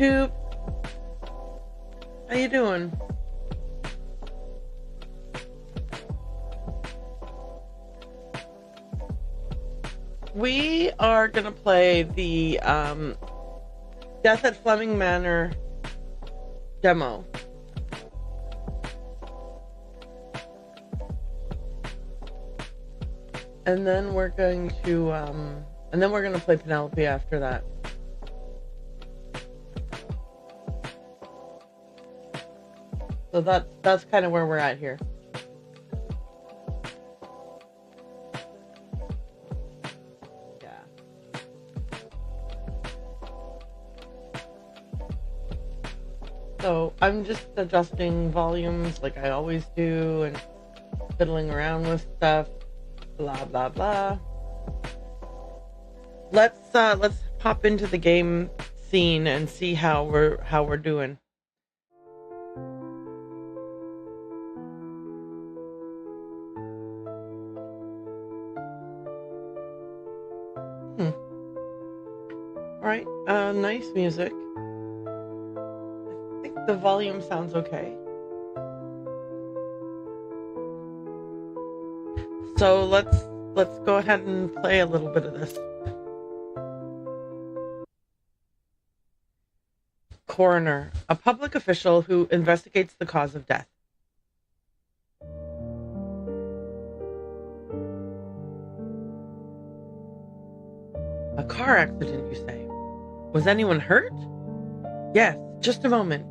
YouTube. How you doing? We are gonna play the Death at Fleming Manor demo. And then we're going to play Penelope after that. So that's kind of where we're at here. Yeah. So I'm just adjusting volumes like I always do and fiddling around with stuff. Blah blah blah. Let's pop into the game scene and see how we're doing. All right, nice music. I think the volume sounds okay. So let's go ahead and play a little bit of this. Coroner, a public official who investigates the cause of death. A car accident, you say? Was anyone hurt? Yes, just a moment.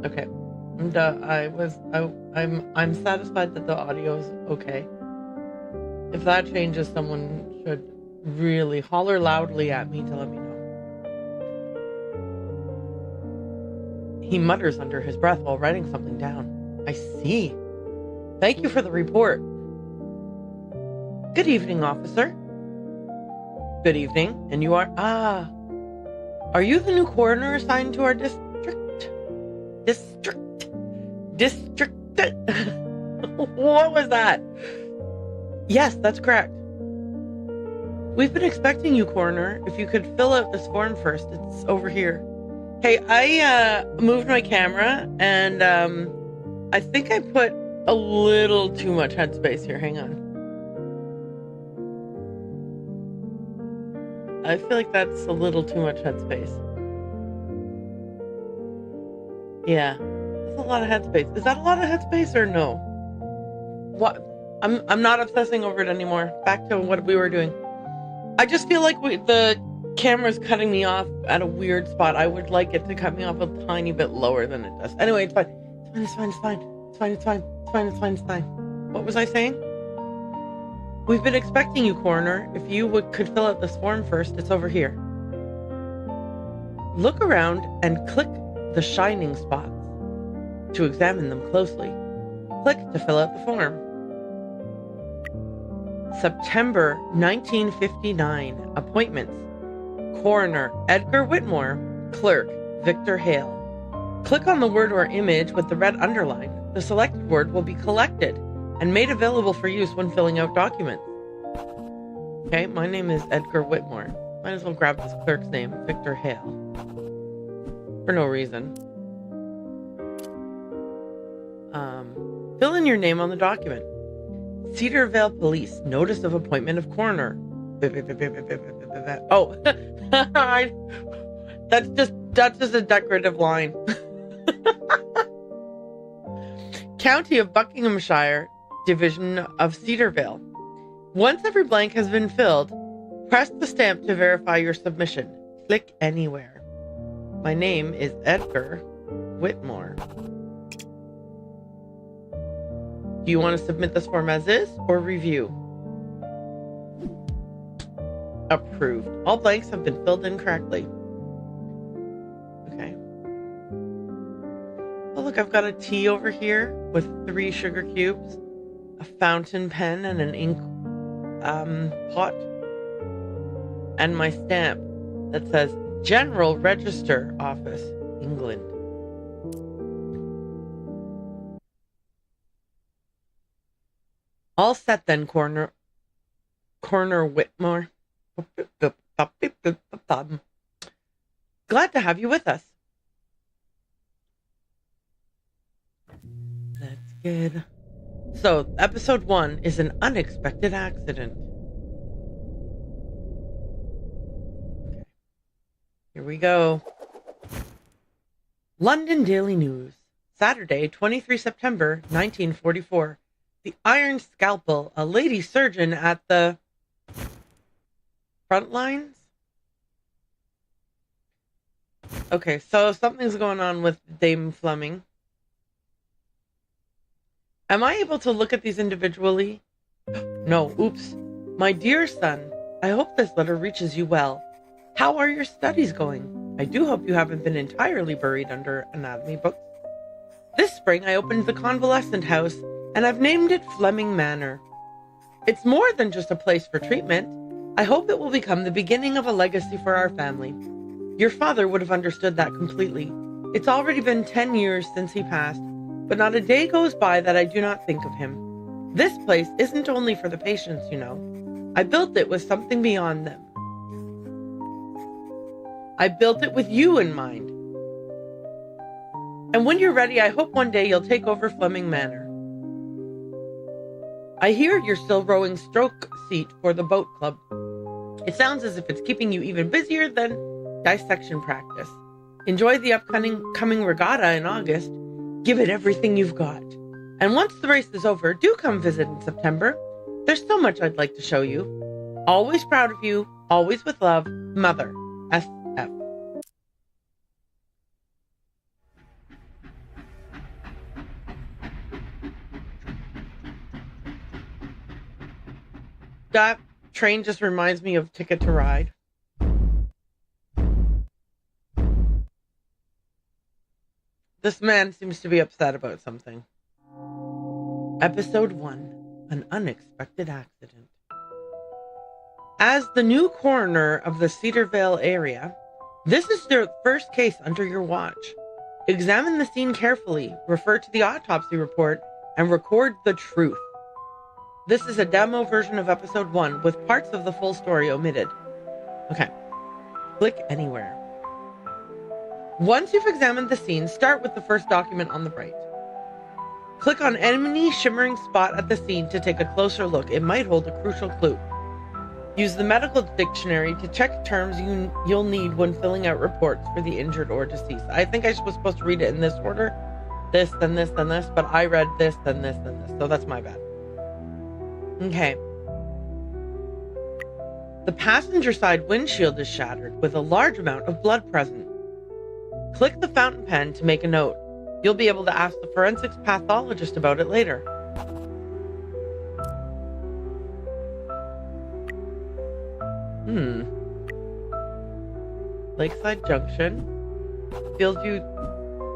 Okay. And I'm satisfied that the audio is okay. If that changes, someone should really holler loudly at me to let me know. He mutters under his breath while writing something down. I see. Thank you for the report. Good evening, officer. Good evening. And you are... Are you the new coroner assigned to our district? What was that? Yes, that's correct. We've been expecting you, coroner. If you could fill out this form first. It's over here. Hey, I moved my camera and I think I put a little too much headspace here. Hang on. I feel like that's a little too much headspace. Yeah, that's a lot of headspace. Is that a lot of headspace or no? What? I'm not obsessing over it anymore. Back to what we were doing. I just feel like the camera's cutting me off at a weird spot. I would like it to cut me off a tiny bit lower than it does. Anyway, it's fine. It's fine. It's fine. It's fine. It's fine. It's fine. It's fine. It's fine. What was I saying? We've been expecting you, coroner. If you could fill out this form first, it's over here. Look around and click the shining spots to examine them closely. Click to fill out the form. September 1959. Appointments. Coroner Edgar Whitmore. Clerk Victor Hale. Click on the word or image with the red underline. The selected word will be collected and made available for use when filling out documents. Okay, my name is Edgar Whitmore. Might as well grab this clerk's name, Victor Hale. For no reason. Fill in your name on the document. Cedarvale Police, notice of appointment of coroner. Oh, that's just a decorative line. County of Buckinghamshire, Division of Cedarvale. Once every blank has been filled, press the stamp to verify your submission. Click anywhere. My name is Edgar Whitmore. Do you want to submit this form as is or review? Approved. All blanks have been filled in correctly. Okay. Oh, look, I've got a tea over here with 3 sugar cubes, a fountain pen, and an ink pot, and my stamp that says General Register Office, England. All set then, Coroner Whitmore. Glad to have you with us. That's good. So, episode 1 is an unexpected accident. Okay. Here we go. London Daily News. Saturday, 23 September, 1944. The Iron Scalpel, a lady surgeon at the front lines? Okay, so something's going on with Dame Fleming. Am I able to look at these individually? No, oops. My dear son, I hope this letter reaches you well. How are your studies going? I do hope you haven't been entirely buried under anatomy books. This spring I opened the convalescent house, and I've named it Fleming Manor. It's more than just a place for treatment. I hope it will become the beginning of a legacy for our family. Your father would have understood that completely. It's already been 10 years since he passed, but not a day goes by that I do not think of him. This place isn't only for the patients, you know. I built it with something beyond them. I built it with you in mind. And when you're ready, I hope one day you'll take over Fleming Manor. I hear you're still rowing stroke seat for the boat club. It sounds as if it's keeping you even busier than dissection practice. Enjoy the upcoming regatta in August. Give it everything you've got. And once the race is over, do come visit in September. There's so much I'd like to show you. Always proud of you. Always with love. Mother. SF. That train just reminds me of Ticket to Ride. This man seems to be upset about something. Episode 1, An Unexpected Accident. As the new coroner of the Cedar Vale area, this is the first case under your watch. Examine the scene carefully, refer to the autopsy report, and record the truth. This is a demo version of episode 1 with parts of the full story omitted. Okay. Click anywhere. Once you've examined the scene, start with the first document on the right. Click on any shimmering spot at the scene to take a closer look. It might hold a crucial clue. Use the medical dictionary to check terms you'll need when filling out reports for the injured or deceased. I think I was supposed to read it in this order. This, then this, then this, but I read this, then this, then this. So that's my bad. Okay. The passenger side windshield is shattered with a large amount of blood present. Click the fountain pen to make a note. You'll be able to ask the forensics pathologist about it later. Lakeside Junction, Fieldview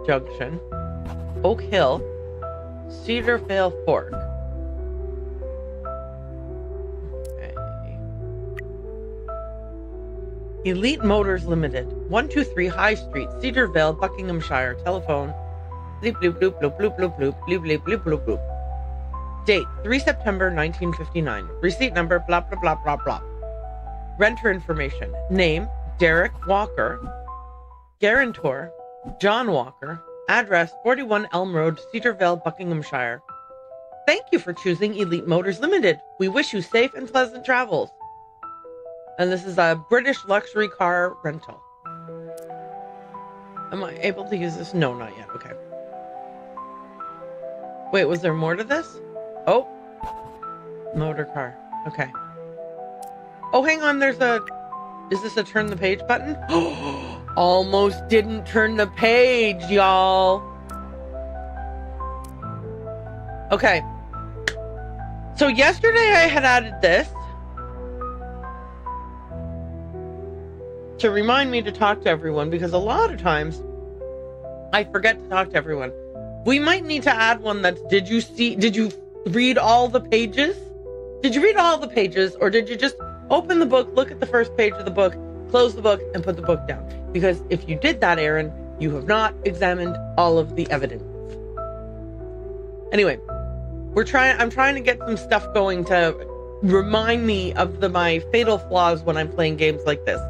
Junction, Oak Hill, Cedar Vale Fork. Elite Motors Limited, 123 High Street, Cedar Vale, Buckinghamshire. Telephone. Bleep bloop bloop bloop bloop bloop bloop bleep bleep bloop bloop bloop. Date 3 September 1959. Receipt number blah blah blah blah blah. Renter information. Name Derek Walker. Guarantor John Walker. Address 41 Elm Road, Cedar Vale, Buckinghamshire. Thank you for choosing Elite Motors Limited. We wish you safe and pleasant travels. And this is a British luxury car rental. Am I able to use this? No, not yet. Okay. Wait, was there more to this? Oh. Motor car. Okay. Oh, hang on. Is this a turn the page button? Almost didn't turn the page, y'all. Okay. So yesterday I had added this to remind me to talk to everyone, because a lot of times I forget to talk to everyone. We might need to add one that's, did you read all the pages? Did you read all the pages, or did you just open the book, look at the first page of the book, close the book, and put the book down? Because if you did that, Aaron, you have not examined all of the evidence. Anyway, I'm trying to get some stuff going to remind me of my fatal flaws when I'm playing games like this.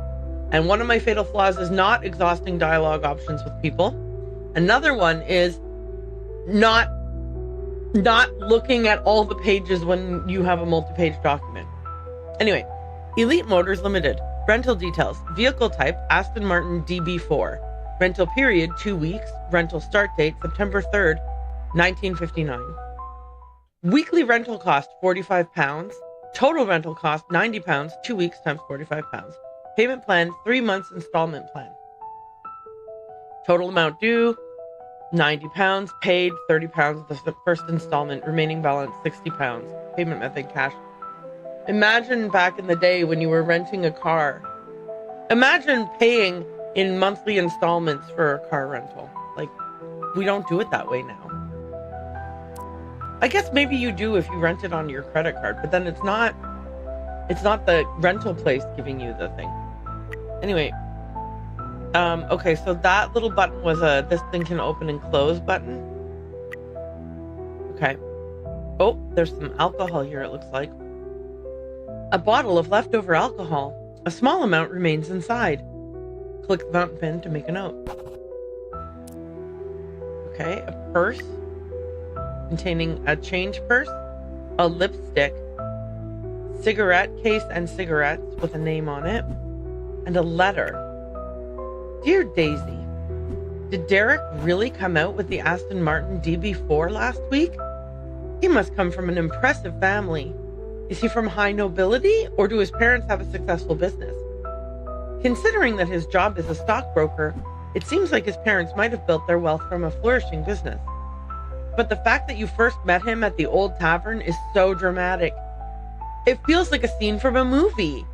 And one of my fatal flaws is not exhausting dialogue options with people. Another one is not looking at all the pages when you have a multi-page document. Anyway, Elite Motors Limited. Rental details. Vehicle type, Aston Martin DB4. Rental period, 2 weeks. Rental start date, September 3rd, 1959. Weekly rental cost, £45. Total rental cost, £90. 2 weeks times £45. Payment plan, 3 months installment plan. Total amount due, £90. Paid, £30. The first installment. Remaining balance, £60. Payment method, cash. Imagine back in the day when you were renting a car. Imagine paying in monthly installments for a car rental. Like, we don't do it that way now. I guess maybe you do if you rent it on your credit card, but then it's not the rental place giving you the thing. Anyway, okay, so that little button was a this thing can open and close button. Okay. Oh, there's some alcohol here, it looks like. A bottle of leftover alcohol. A small amount remains inside. Click the fountain pen to make a note. Okay, a purse containing a change purse, a lipstick, cigarette case and cigarettes with a name on it, and a letter. Dear Daisy, did Derek really come out with the Aston Martin DB4 last week? He must come from an impressive family. Is he from high nobility, or do his parents have a successful business? Considering that his job is a stockbroker, it seems like his parents might have built their wealth from a flourishing business. But the fact that you first met him at the old tavern is so dramatic. It feels like a scene from a movie.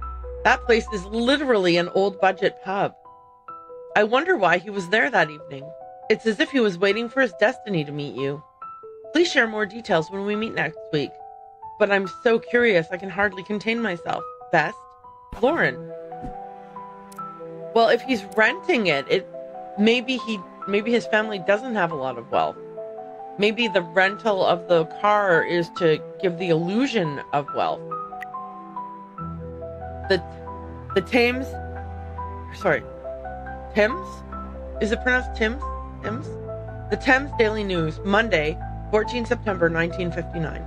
That place is literally an old budget pub. I wonder why he was there that evening. It's as if he was waiting for his destiny to meet you. Please share more details when we meet next week. But I'm so curious I can hardly contain myself. Best, Lauren. Well, if he's renting it, maybe his family doesn't have a lot of wealth. Maybe the rental of the car is to give the illusion of wealth. The Thames, Thames? Is it pronounced Thames? Thames? The Thames Daily News, Monday, 14 September 1959.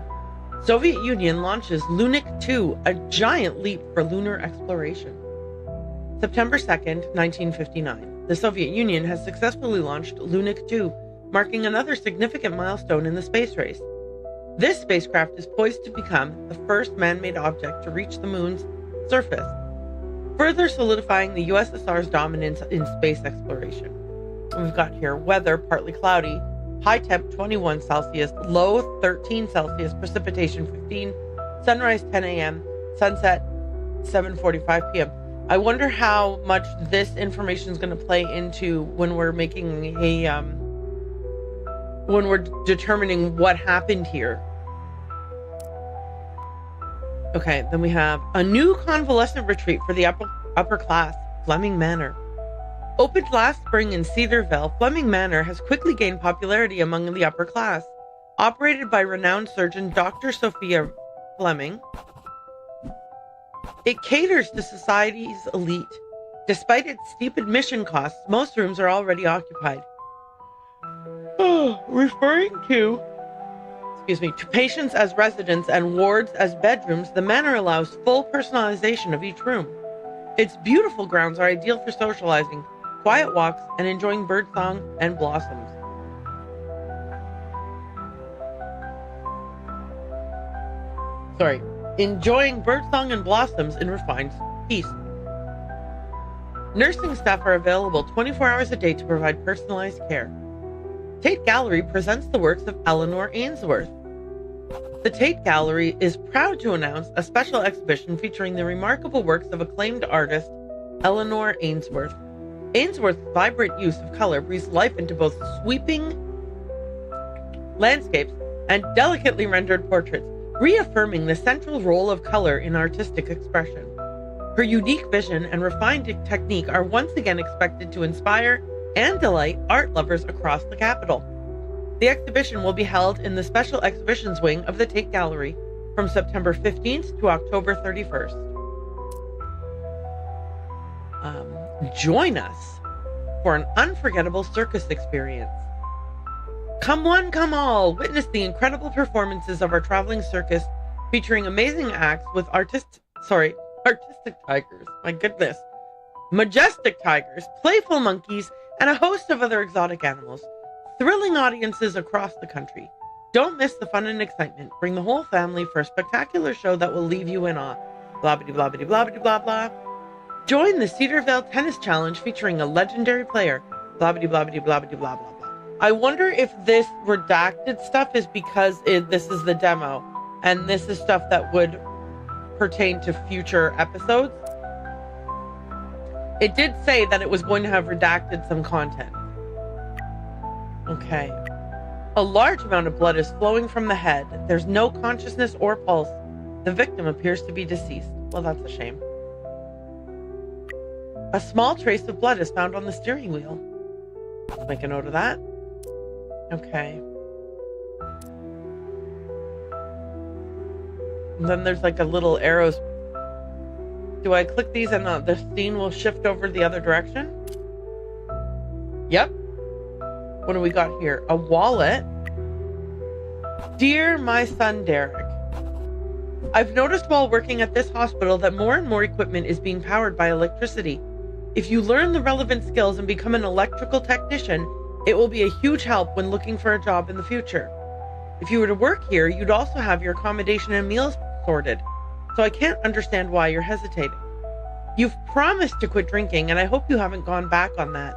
Soviet Union launches Lunik 2, a giant leap for lunar exploration. September 2nd, 1959. The Soviet Union has successfully launched Lunik 2, marking another significant milestone in the space race. This spacecraft is poised to become the first man-made object to reach the moon's surface, further solidifying the USSR's dominance in space exploration. We've got here weather, partly cloudy, high temp 21 Celsius, low 13 Celsius, precipitation 15, sunrise 10 a.m., sunset 7:45 p.m. I wonder how much this information is going to play into when we're making a when we're determining what happened here. Okay, then we have a new convalescent retreat for the upper class, Fleming Manor. Opened last spring in Cedarville, Fleming Manor has quickly gained popularity among the upper class. Operated by renowned surgeon Dr. Sophia Fleming, it caters to society's elite. Despite its steep admission costs, most rooms are already occupied. Referring to patients as residents and wards as bedrooms, the manor allows full personalization of each room. Its beautiful grounds are ideal for socializing, quiet walks, and enjoying birdsong and blossoms. Enjoying birdsong and blossoms in refined peace. Nursing staff are available 24 hours a day to provide personalized care. Tate Gallery presents the works of Eleanor Ainsworth. The Tate Gallery is proud to announce a special exhibition featuring the remarkable works of acclaimed artist Eleanor Ainsworth. Ainsworth's vibrant use of color breathes life into both sweeping landscapes and delicately rendered portraits, reaffirming the central role of color in artistic expression. Her unique vision and refined technique are once again expected to inspire and delight art lovers across the capital. The exhibition will be held in the Special Exhibitions Wing of the Tate Gallery from September 15th to October 31st. Join us for an unforgettable circus experience. Come one, come all, witness the incredible performances of our traveling circus featuring amazing acts with artistic tigers, my goodness, majestic tigers, playful monkeys, and a host of other exotic animals, thrilling audiences across the country. Don't miss the fun and excitement. Bring the whole family for a spectacular show that will leave you in awe. Blah, blah, blah, blah, blah, blah, blah. Join the Cedarville Tennis Challenge featuring a legendary player. Blah, blah, blah, blah, blah, blah, blah, blah. I wonder if this redacted stuff is because this is the demo, and this is stuff that would pertain to future episodes. It did say that it was going to have redacted some content. Okay. A large amount of blood is flowing from the head. There's no consciousness or pulse. The victim appears to be deceased. Well, that's a shame. A small trace of blood is found on the steering wheel. Let's make a note of that. Okay. And then there's like a little arrows. Do I click these and the scene will shift over the other direction? Yep. What do we got here? A wallet. Dear my son Derek, I've noticed while working at this hospital that more and more equipment is being powered by electricity. If you learn the relevant skills and become an electrical technician, it will be a huge help when looking for a job in the future. If you were to work here, you'd also have your accommodation and meals sorted, so I can't understand why you're hesitating. You've promised to quit drinking, and I hope you haven't gone back on that.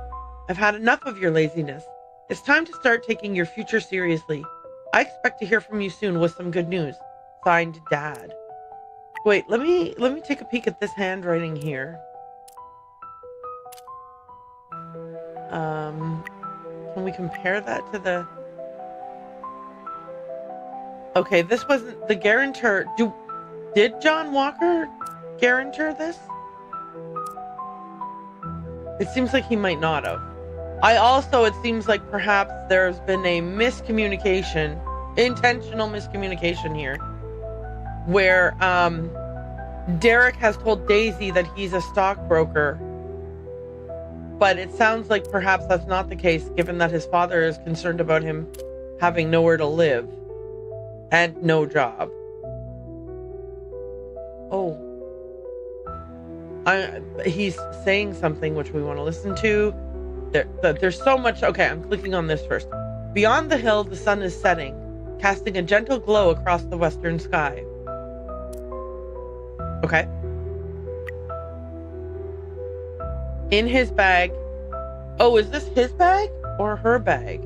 I've had enough of your laziness. It's time to start taking your future seriously. I expect to hear from you soon with some good news. Signed, Dad. Wait, let me take a peek at this handwriting here. Can we compare that to the... Okay, this wasn't the guarantor. Did John Walker guarantor this? It seems like he might not have. It seems like perhaps there's been a miscommunication, intentional miscommunication here, where Derek has told Daisy that he's a stockbroker, but it sounds like perhaps that's not the case, given that his father is concerned about him having nowhere to live and no job. Oh. He's saying something which we want to listen to. There's so much. Okay, I'm clicking on this first. Beyond the hill, the sun is setting, casting a gentle glow across the western sky. Okay. In his bag. Oh, is this his bag or her bag?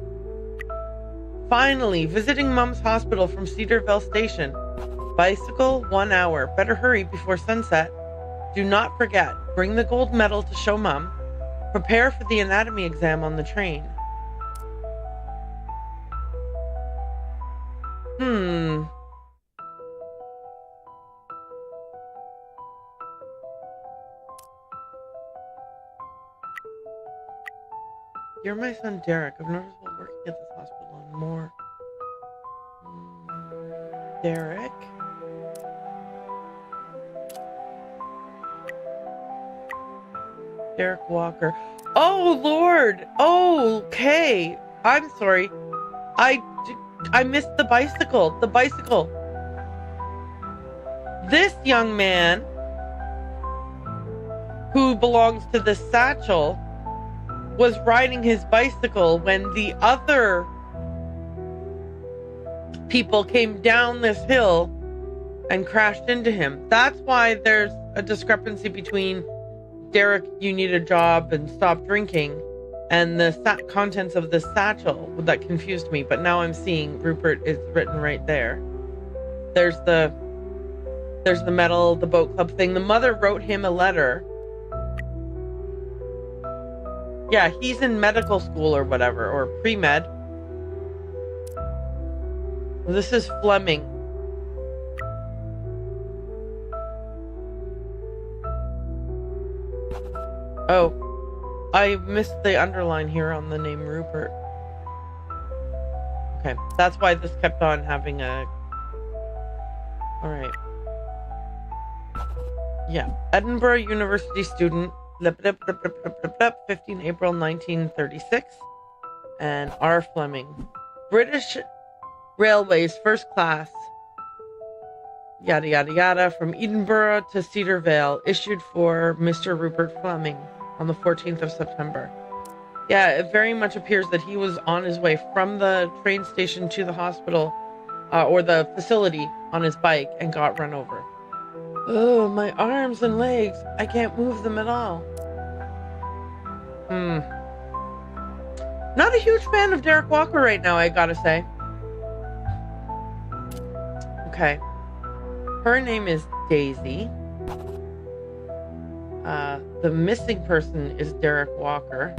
Finally, visiting Mom's hospital from Cedarville Station. Bicycle, 1 hour. Better hurry before sunset. Do not forget, bring the gold medal to show Mom. Prepare for the anatomy exam on the train. You're my son Derek. I've noticed while working at this hospital and more. Derek? Derek Walker. Oh, Lord. Oh, okay. I'm sorry. I missed the bicycle. The bicycle. This young man who belongs to the satchel was riding his bicycle when the other people came down this hill and crashed into him. That's why there's a discrepancy between Derek, you need a job and stop drinking, and the contents of the satchel that confused me. But now I'm seeing Rupert is written right there. There's the medal, the boat club thing. The mother wrote him a letter. Yeah, he's in medical school or whatever, or pre-med. This is Fleming. Oh, I missed the underline here on the name Rupert. Okay, that's why this kept on having a All right. Yeah. Edinburgh University student, 15 April 1936. And R. Fleming. British Railways first class. Yada, yada, yada. From Edinburgh to Cedar Vale. Issued for Mr. Rupert Fleming on the 14th of September. Yeah, it very much appears that he was on his way from the train station to the hospital or the facility on his bike and got run over. Oh, my arms and legs. I can't move them at all. Not a huge fan of Derek Walker right now, I gotta say. Okay. Her name is Daisy. The missing person is Derek Walker.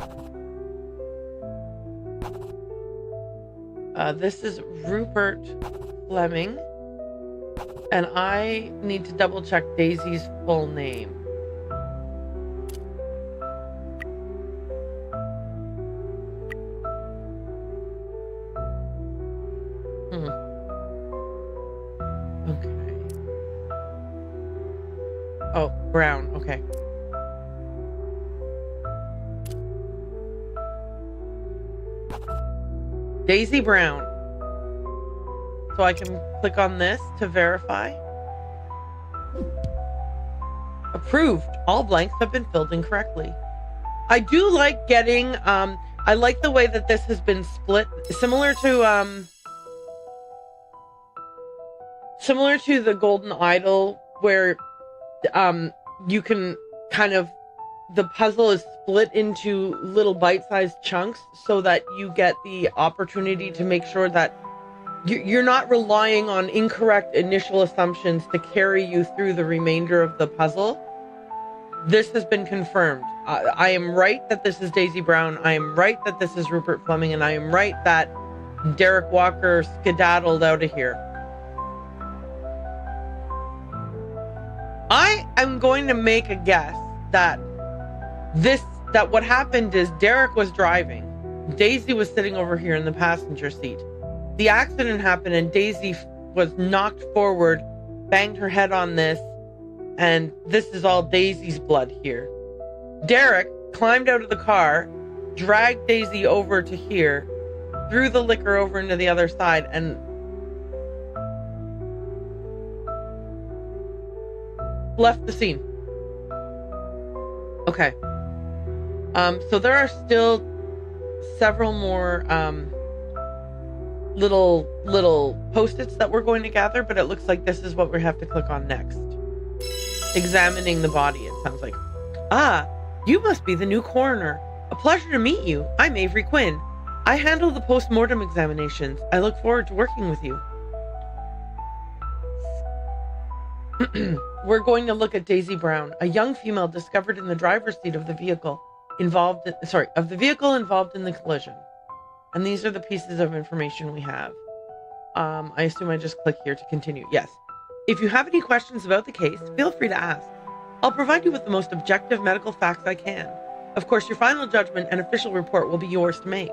This is Rupert Fleming. And I need to double check Daisy's full name. Okay. Oh, Brown. Okay. Daisy Brown. So I can click on this to verify. Approved. All blanks have been filled incorrectly. I do like getting, I like the way that this has been split, similar to the Golden Idol, where you can kind of, the puzzle is split into little bite-sized chunks so that you get the opportunity to make sure that you're not relying on incorrect initial assumptions to carry you through the remainder of the puzzle. This has been confirmed. I am right that this is Daisy Brown. I am right that this is Rupert Fleming. And I am right that Derek Walker skedaddled out of here. I am going to make a guess that what happened is Derek was driving. Daisy was sitting over here in the passenger seat. The accident happened and Daisy was knocked forward, banged her head on this, and this is all Daisy's blood here. Derek climbed out of the car, dragged Daisy over to here, threw the liquor over into the other side, and left the scene. Okay. So there are still several more little post-its that we're going to gather, but it looks like this is what we have to click on next. Examining the body, it sounds like. Ah, you must be the new coroner. A pleasure to meet you. I'm Avery Quinn. I handle the post-mortem examinations. I look forward to working with you. We're going to look at Daisy Brown, a young female discovered in the driver's seat of the vehicle involved in the collision. And these are the pieces of information we have. I assume I just click here to continue. Yes. If you have any questions about the case, feel free to ask. I'll provide you with the most objective medical facts I can. Of course, your final judgment and official report will be yours to make.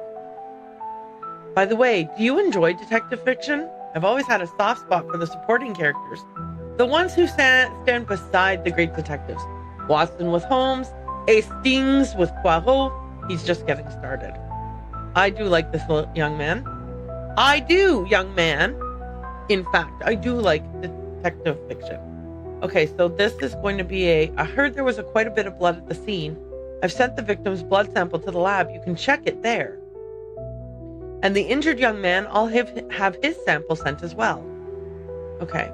By the way, do you enjoy detective fiction? I've always had a soft spot for the supporting characters. The ones who stand beside the great detectives. Watson with Holmes, Hastings with Poirot. He's just getting started. I do like this young man. I do, young man. In fact, I do like detective fiction. Okay, so this is going to be I heard there was quite a bit of blood at the scene. I've sent the victim's blood sample to the lab. You can check it there. And the injured young man, I'll have his sample sent as well. Okay.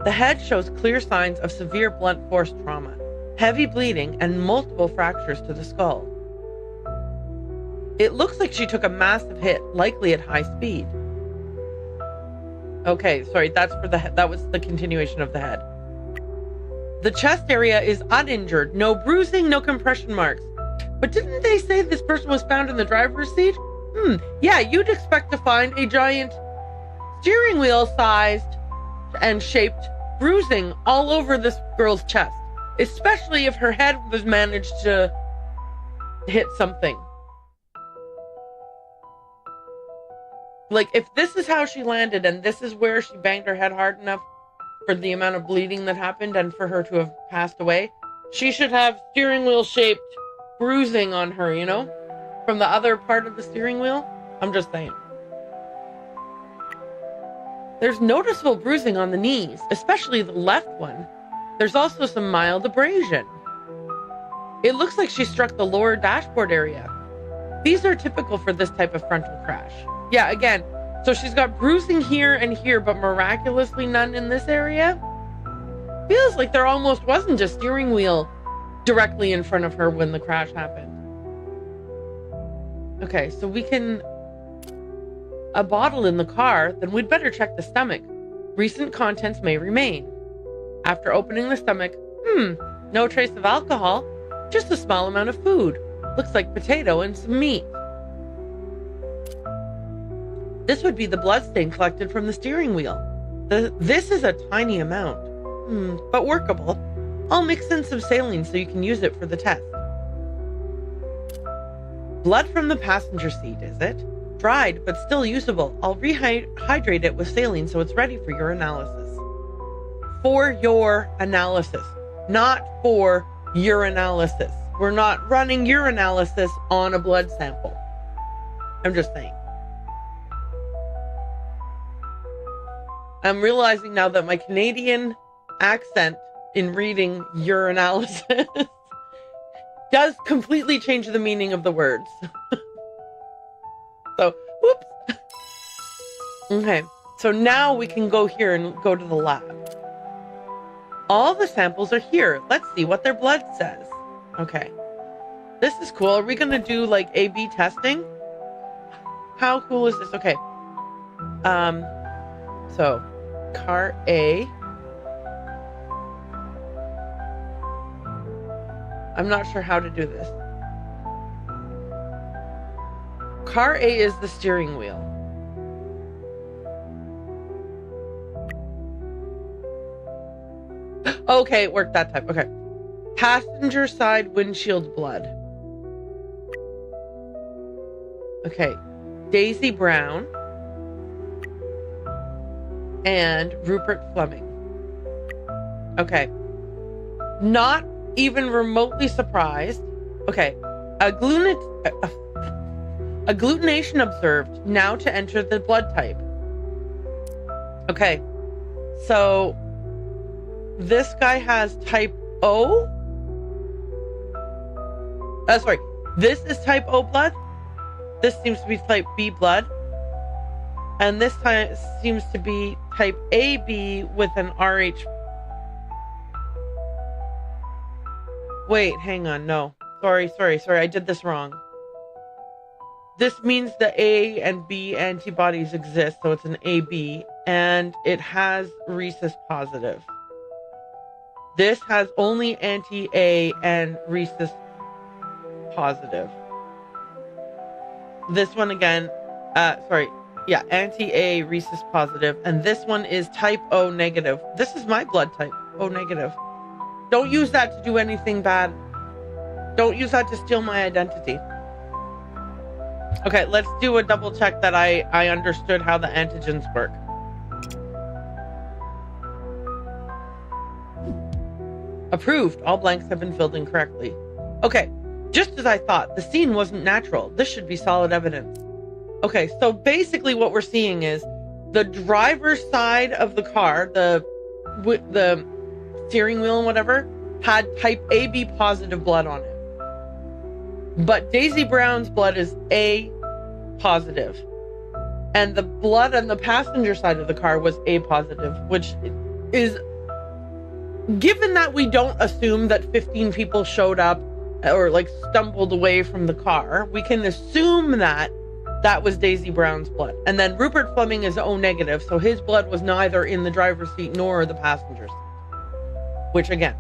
The head shows clear signs of severe blunt force trauma, heavy bleeding, and multiple fractures to the skull. It looks like she took a massive hit, likely at high speed. Okay, sorry, that was the continuation of the head. The chest area is uninjured, no bruising, no compression marks. But didn't they say this person was found in the driver's seat? Yeah, you'd expect to find a giant steering wheel sized and shaped bruising all over this girl's chest, especially if her head was managed to hit something. Like, if this is how she landed and this is where she banged her head hard enough for the amount of bleeding that happened and for her to have passed away, she should have steering wheel shaped bruising on her, you know, from the other part of the steering wheel. I'm just saying. There's noticeable bruising on the knees, especially the left one. There's also some mild abrasion. It looks like she struck the lower dashboard area. These are typical for this type of frontal crash. Yeah, again, so she's got bruising here and here, but miraculously none in this area. Feels like there almost wasn't a steering wheel directly in front of her when the crash happened. Okay, so we can... A bottle in the car, then we'd better check the stomach. Recent contents may remain. After opening the stomach, no trace of alcohol, just a small amount of food. Looks like potato and some meat. This would be the bloodstain collected from the steering wheel. This is a tiny amount, but workable. I'll mix in some saline so you can use it for the test. Blood from the passenger seat, is it? Dried, but still usable. I'll rehydrate it with saline so it's ready for your analysis. For your analysis, not for urinalysis. We're not running urinalysis on a blood sample. I'm just saying. I'm realizing now that my Canadian accent in reading urinalysis does completely change the meaning of the words. So, whoops. Okay, so now we can go here and go to the lab. All the samples are here. Let's see what their blood says. Okay. This is cool. Are we going to do like A/B testing? How cool is this? Okay. So car A. I'm not sure how to do this. Car A is the steering wheel. Okay, it worked that time. Okay. Passenger side windshield blood. Okay. Daisy Brown and Rupert Fleming. Okay. Not even remotely surprised. Okay. Agglutination observed. Now to enter the blood type. Okay. So this guy has type O. Sorry. This is type O blood. This seems to be type B blood. And this time seems to be type AB with an RH. Wait, hang on. No. Sorry. I did this wrong. This means the A and B antibodies exist, so it's an AB, and it has rhesus positive. This has only anti-A and rhesus positive. This one again, anti-A rhesus positive, and this one is type O negative. This is my blood type, O negative. Don't use that to do anything bad. Don't use that to steal my identity. Okay, let's do a double check that I understood how the antigens work. Approved. All blanks have been filled in correctly. Okay, just as I thought, the scene wasn't natural. This should be solid evidence. Okay, so basically what we're seeing is the driver's side of the car, the steering wheel and whatever, had type AB positive blood on it. But Daisy Brown's blood is A positive. And the blood on the passenger side of the car was A positive, which is, given that we don't assume that 15 people showed up or like stumbled away from the car, we can assume that that was Daisy Brown's blood. And then Rupert Fleming is O negative, so his blood was neither in the driver's seat nor the passenger seat. Which again,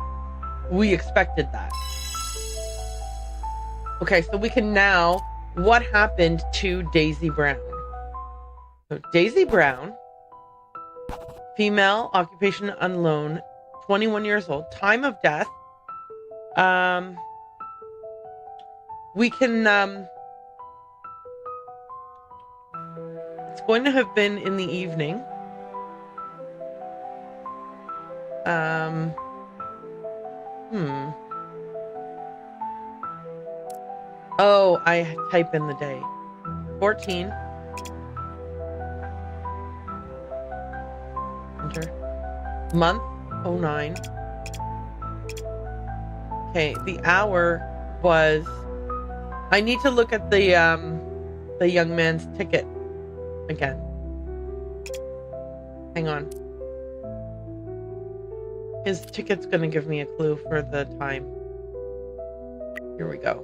we expected that. Okay, so we can now, what happened to Daisy Brown? So Daisy Brown, female, occupation unknown, 21 years old, time of death. We can, it's going to have been in the evening. Oh, I type in the day. 14. Enter. Month, 09. Okay, the hour was... I need to look at the young man's ticket again. Hang on. His ticket's gonna give me a clue for the time. Here we go.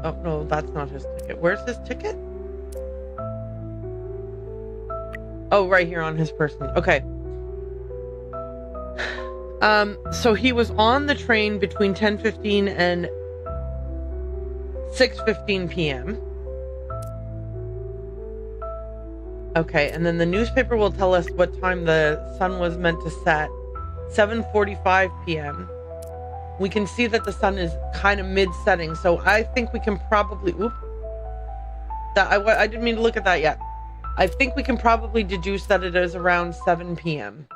Oh, no, that's not his ticket. Where's his ticket? Oh, right here on his person. Okay. So he was on the train between 10:15 and 6:15 p.m. Okay, and then the newspaper will tell us what time the sun was meant to set. 7:45 p.m. We can see that the sun is kind of mid-setting, so I think we can probably... Oop. I didn't mean to look at that yet. I think we can probably deduce that it is around 7 p.m.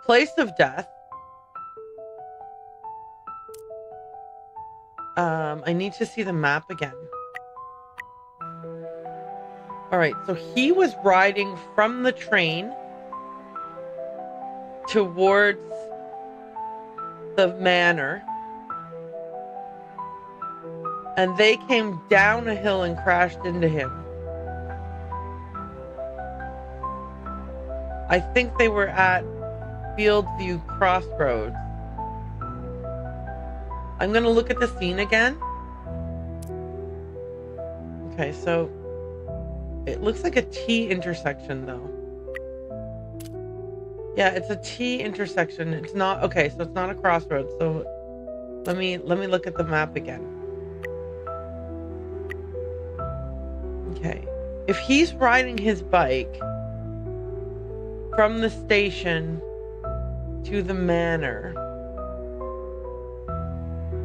Place of death. I need to see the map again. Alright, so he was riding from the train towards the manor. And they came down a hill and crashed into him. I think they were at Fieldview Crossroads. I'm going to look at the scene again. Okay, so it looks like a T intersection though. Yeah, it's a T intersection. It's not, okay, so it's not a crossroads. So let me look at the map again. Okay. If he's riding his bike from the station to the manor.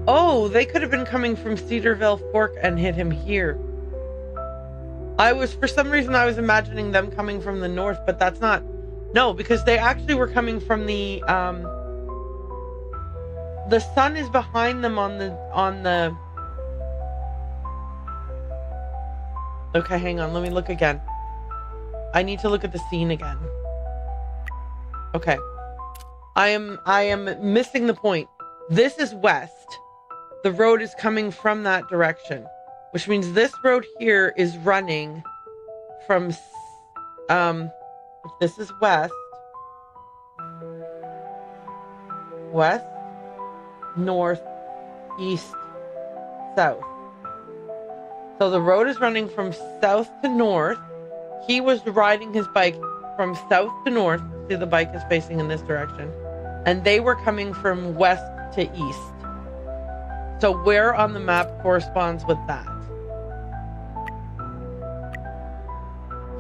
Oh, they could have been coming from Cedarville Fork and hit him here. For some reason I was imagining them coming from the north, but that's not. No, because they actually were coming from the sun is behind them on the Okay, hang on, let me look again. I need to look at the scene again. Okay. I am missing the point. This is west. The road is coming from that direction, which means this road here is running from if this is west, north, east, south. So the road is running from south to north. He was riding his bike from south to north. See, the bike is facing in this direction. And they were coming from west to east. So where on the map corresponds with that?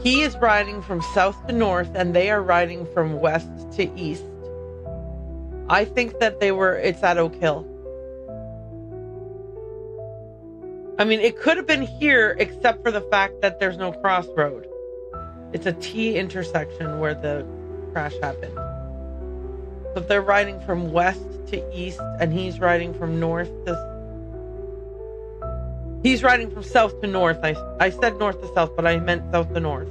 He is riding from south to north, and they are riding from west to east. I think that it's at Oak Hill. I mean, it could have been here, except for the fact that there's no crossroad. It's a T intersection where the crash happened. So if they're riding from west to east, and he's riding from north to... He's riding from south to north. I said north to south, but I meant south to north.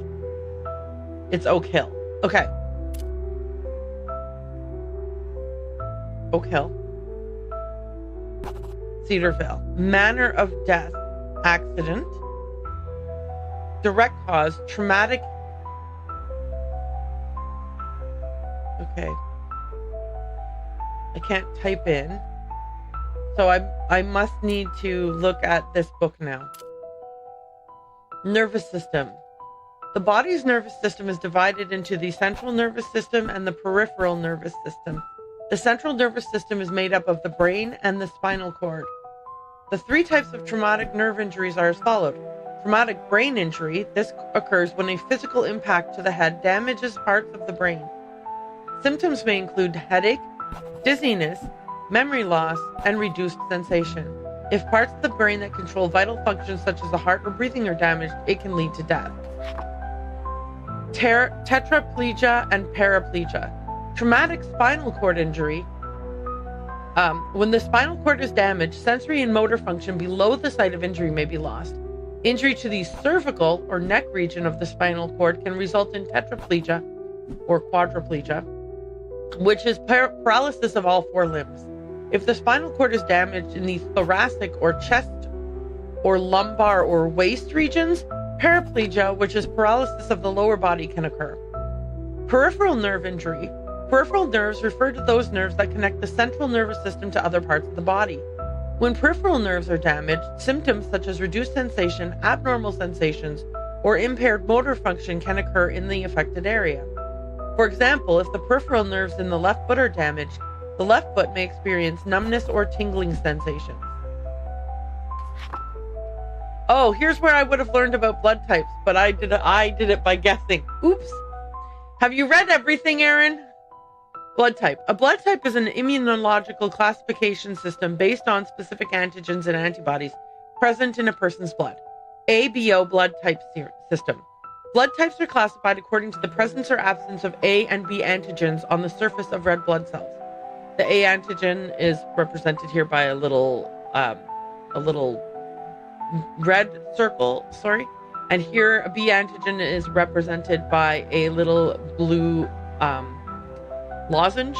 It's Oak Hill. Okay. Oak Hill. Cedarville. Manner of death. Accident. Direct cause. Traumatic. Okay. I can't type in. So I must need to look at this book now. Nervous system. The body's nervous system is divided into the central nervous system and the peripheral nervous system. The central nervous system is made up of the brain and the spinal cord. The three types of traumatic nerve injuries are as follows. Traumatic brain injury. This occurs when a physical impact to the head damages parts of the brain. Symptoms may include headache, dizziness, memory loss, and reduced sensation. If parts of the brain that control vital functions such as the heart or breathing are damaged, it can lead to death. Tetraplegia and paraplegia. Traumatic spinal cord injury. When the spinal cord is damaged, sensory and motor function below the site of injury may be lost. Injury to the cervical or neck region of the spinal cord can result in tetraplegia or quadriplegia, which is paralysis of all four limbs. If the spinal cord is damaged in the thoracic or chest or lumbar or waist regions, paraplegia, which is paralysis of the lower body, can occur. Peripheral nerve injury. Peripheral nerves refer to those nerves that connect the central nervous system to other parts of the body. When peripheral nerves are damaged, symptoms such as reduced sensation, abnormal sensations, or impaired motor function can occur in the affected area. For example, if the peripheral nerves in the left foot are damaged, the left foot may experience numbness or tingling sensations. Oh, here's where I would have learned about blood types, but I did it by guessing. Oops. Have you read everything, Aaron? Blood type. A blood type is an immunological classification system based on specific antigens and antibodies present in a person's blood. ABO blood type system. Blood types are classified according to the presence or absence of A and B antigens on the surface of red blood cells. The A antigen is represented here by a little red circle, and here a B antigen is represented by a little blue lozenge.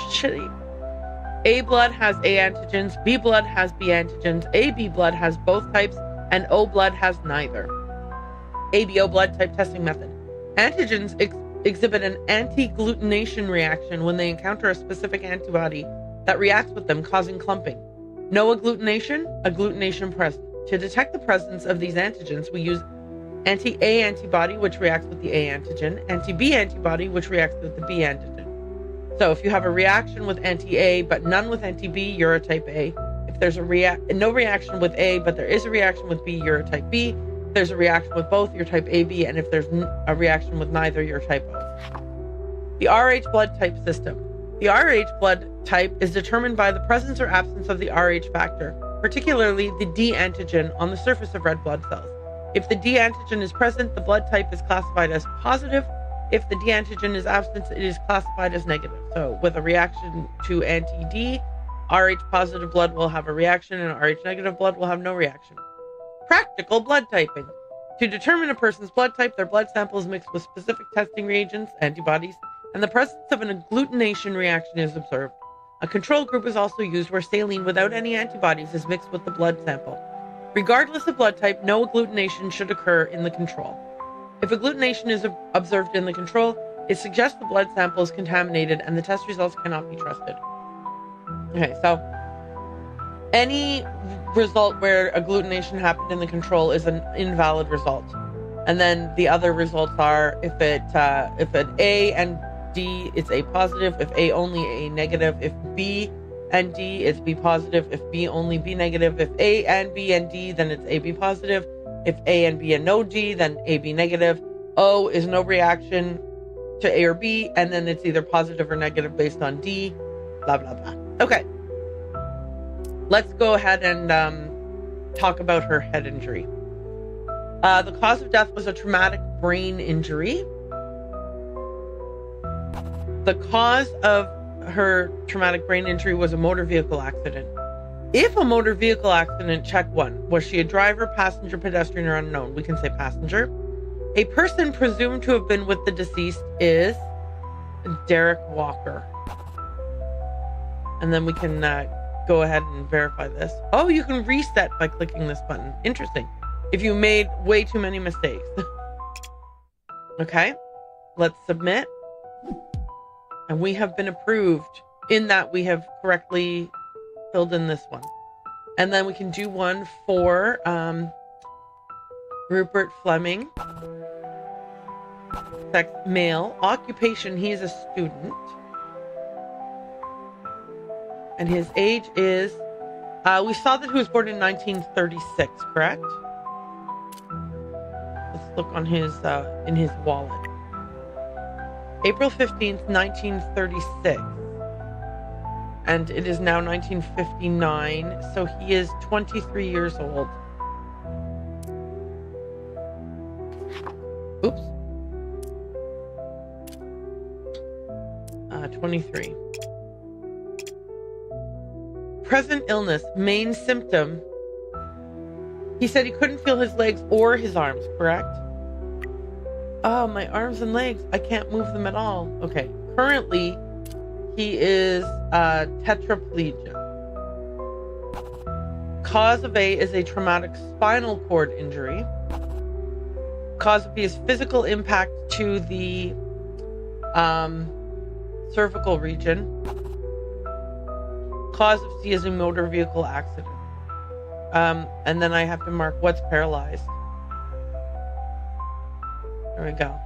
A blood has A antigens, B blood has B antigens, AB blood has both types, and O blood has neither. ABO blood type testing method. Antigens exhibit an anti-agglutination reaction when they encounter a specific antibody that reacts with them, causing clumping. No agglutination present. To detect the presence of these antigens, we use anti-A antibody, which reacts with the A antigen, anti-B antibody, which reacts with the B antigen. So if you have a reaction with anti-A, but none with anti-B, you're a type A. If there's no reaction with A, but there is a reaction with B, you're a type B. If there's a reaction with both, you're type AB. And if there's a reaction with neither, you're type O. The Rh blood type system. The Rh blood type is determined by the presence or absence of the Rh factor, particularly the D antigen on the surface of red blood cells. If the D antigen is present, the blood type is classified as positive. If the D antigen is absent, it is classified as negative. So with a reaction to anti-D, Rh positive blood will have a reaction and Rh negative blood will have no reaction. Practical blood typing. To determine a person's blood type, their blood sample is mixed with specific testing reagents, antibodies, and the presence of an agglutination reaction is observed. A control group is also used where saline without any antibodies is mixed with the blood sample. Regardless of blood type, no agglutination should occur in the control. If agglutination is observed in the control, it suggests the blood sample is contaminated and the test results cannot be trusted. Okay, so any result where agglutination happened in the control is an invalid result. And then the other results are if it A and D, it's A positive. If A only, A negative. If B and D, it's B positive. If B only, B negative. If A and B and D, then it's AB positive. If A and B and no D, then AB negative. O is no reaction to A or B, and then it's either positive or negative based on D, blah, blah, blah. Okay. Let's go ahead and talk about her head injury. The cause of death was a traumatic brain injury. The cause of her traumatic brain injury was a motor vehicle accident. If a motor vehicle accident, check 1. Was she a driver, passenger, pedestrian, or unknown? We can say passenger. A person presumed to have been with the deceased is Derek Walker. And then we can go ahead and verify this. Oh, you can reset by clicking this button. Interesting. If you made way too many mistakes. Okay, let's submit. And we have been approved in that we have correctly filled in this one. And then we can do one for Rupert Fleming. Sex, male. Occupation, he is a student. And his age is, we saw that he was born in 1936, correct? Let's look on his, in his wallet. April 15th, 1936. and it is now 1959, so he is 23 years old. Oops. 23. Present illness, main symptom. He said he couldn't feel his legs or his arms, correct? Oh, my arms and legs, I can't move them at all. Okay, currently he is tetraplegic. Cause of A is a traumatic spinal cord injury. Cause of B is physical impact to the cervical region. Cause of C is a motor vehicle accident. And then I have to mark what's paralyzed. There we go.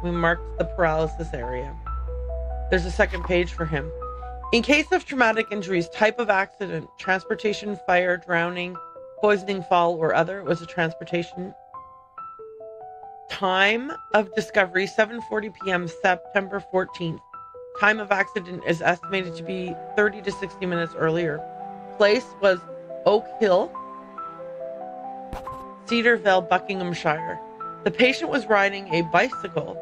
We marked the paralysis area. There's a second page for him. In case of traumatic injuries, type of accident, transportation, fire, drowning, poisoning, fall, or other, was a transportation. Time of discovery, 7:40 p.m., September 14th. Time of accident is estimated to be 30 to 60 minutes earlier. Place was Oak Hill, Cedarville, Buckinghamshire. The patient was riding a bicycle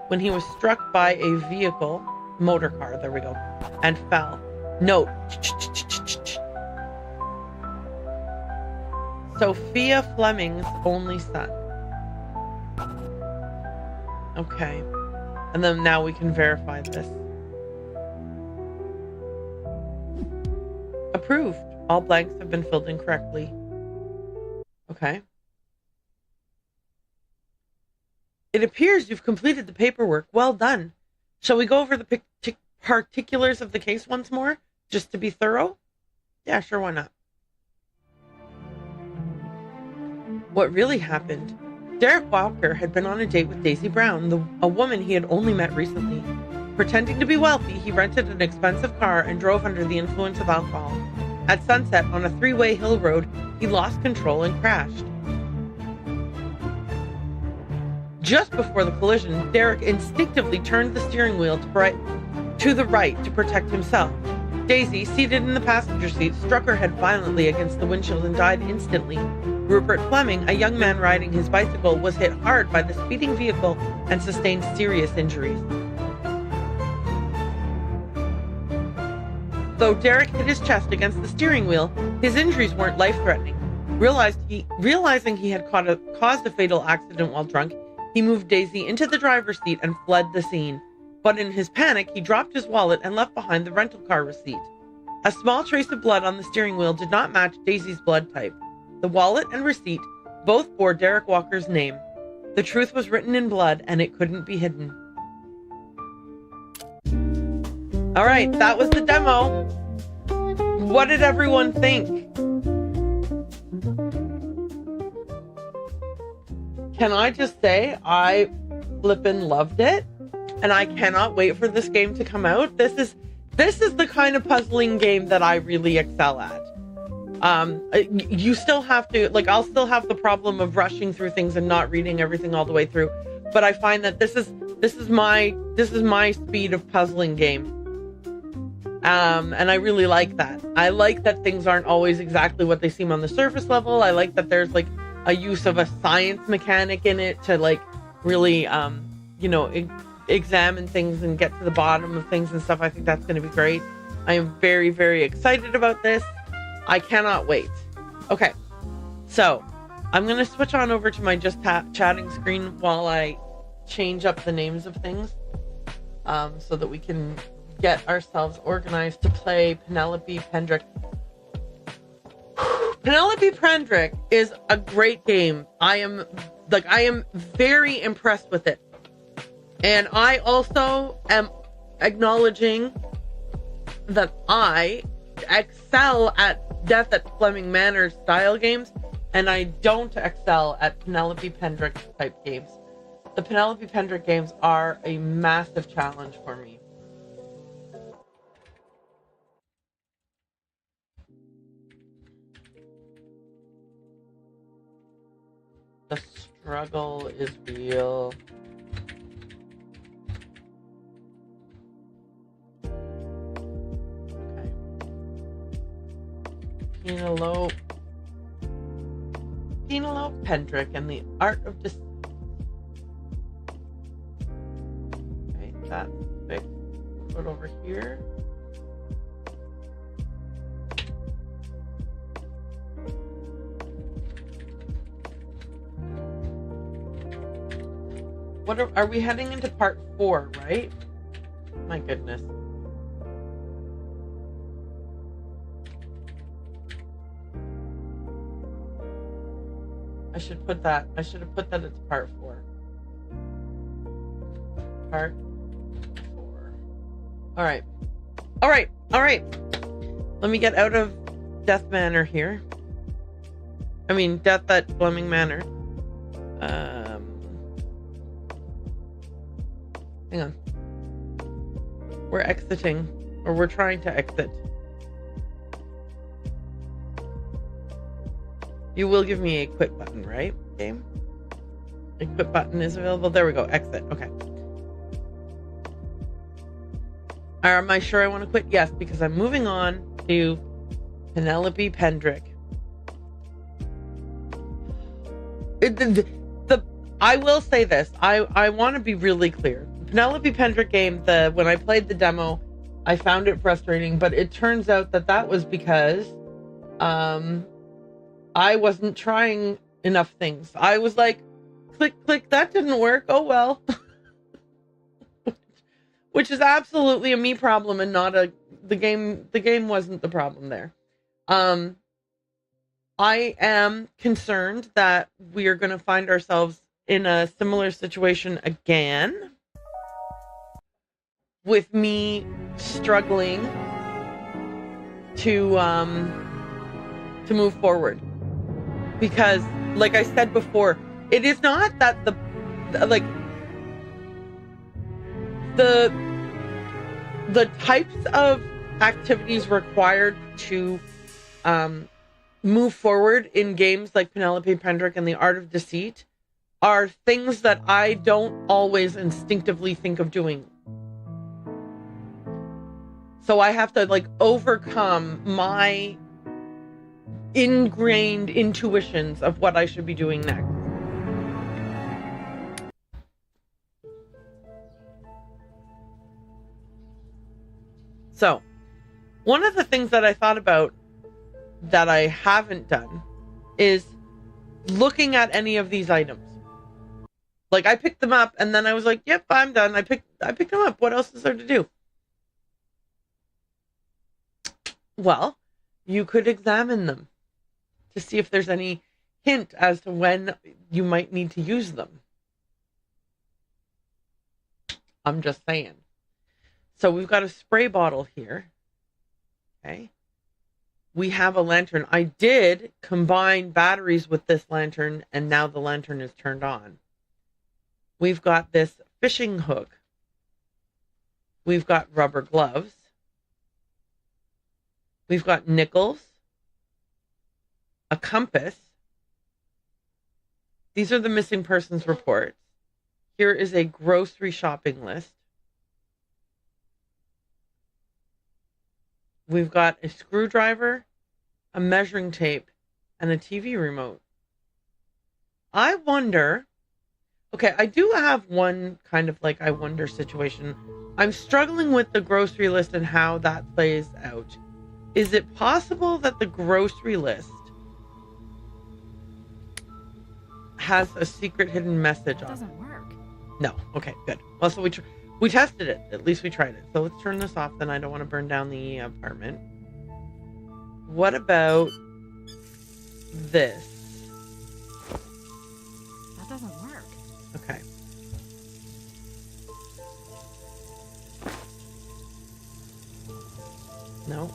when he was struck by a vehicle, motor car, there we go, and fell. Note, Sophia Fleming's only son. Okay. And then now we can verify this. Approved. All blanks have been filled in correctly. Okay. It appears you've completed the paperwork. Well done. Shall we go over the particulars of the case once more, just to be thorough? Yeah, sure, why not? What really happened? Derek Walker had been on a date with Daisy Brown, a woman he had only met recently. Pretending to be wealthy, he rented an expensive car and drove under the influence of alcohol. At sunset, on a three-way hill road, he lost control and crashed. Just before the collision, Derek instinctively turned the steering wheel to the right to protect himself. Daisy, seated in the passenger seat, struck her head violently against the windshield and died instantly. Rupert Fleming, a young man riding his bicycle, was hit hard by the speeding vehicle and sustained serious injuries. Though Derek hit his chest against the steering wheel, his injuries weren't life-threatening. Realizing he had caused a fatal accident while drunk, he moved Daisy into the driver's seat and fled the scene. But in his panic, he dropped his wallet and left behind the rental car receipt. A small trace of blood on the steering wheel did not match Daisy's blood type. The wallet and receipt both bore Derek Walker's name. The truth was written in blood, and it couldn't be hidden. All right, that was the demo. What did everyone think? Can I just say I flippin' loved it, and I cannot wait for this game to come out. This is the kind of puzzling game that I really excel at. You still have to, like, I'll still have the problem of rushing through things and not reading everything all the way through, but I find that this is my speed of puzzling game. And I really like that. I like that things aren't always exactly what they seem on the surface level. I like that there's like a use of a science mechanic in it to like really, examine things and get to the bottom of things and stuff. I think that's going to be great. I am very, very excited about this. I cannot wait. Okay, so I'm going to switch on over to my just chatting screen while I change up the names of things, so that we can get ourselves organized to play Penelope Pendrick. Penelope Pendrick is a great game. I am very impressed with it. And I also am acknowledging that I excel at Death at Fleming Manor style games, and I don't excel at Penelope Pendrick type games. The Penelope Pendrick games are a massive challenge for me. The struggle is real. Okay. Penelope Pendrick and the Art of Deceit. Okay, that's fixed. Put it over here. What are we heading into part 4, right? My goodness. I should have put that as part 4. Part 4. All right. Let me get out of Death Manor here. I mean, Death at Fleming Manor. Hang on. We're exiting, or we're trying to exit. You will give me a quit button, right, game? A quit button is available. There we go. Exit. Okay. Am I sure I want to quit? Yes, because I'm moving on to Penelope Pendrick. I will say this. I want to be really clear. Penelope Pendrick game, when I played the demo, I found it frustrating, but it turns out that was because I wasn't trying enough things. I was like, click, that didn't work. Oh, well. Which is absolutely a me problem and not the game. The game wasn't the problem there. I am concerned that we are going to find ourselves in a similar situation again, with me struggling to move forward. Because, like I said before, it is not that the types of activities required to move forward in games like Penelope Pendrick and the Art of Deceit are things that I don't always instinctively think of doing. So I have to overcome my ingrained intuitions of what I should be doing next. So, one of the things that I thought about that I haven't done is looking at any of these items. Like, I picked them up and then I was like, yep, I'm done. I picked them up. What else is there to do? Well, you could examine them to see if there's any hint as to when you might need to use them. I'm just saying. So we've got a spray bottle here. Okay. We have a lantern. I did combine batteries with this lantern, and now the lantern is turned on. We've got this fishing hook. We've got rubber gloves. We've got nickels, a compass. These are the missing persons reports. Here is a grocery shopping list. We've got a screwdriver, a measuring tape, and a TV remote. I wonder... Okay, I do have one kind of I wonder situation. I'm struggling with the grocery list and how that plays out. Is it possible that the grocery list has a secret hidden message on it? Doesn't work. No. Okay, good. Well, so we tested it. At least we tried it. So let's turn this off. Then I don't want to burn down the apartment. What about this? That doesn't work. Okay. No.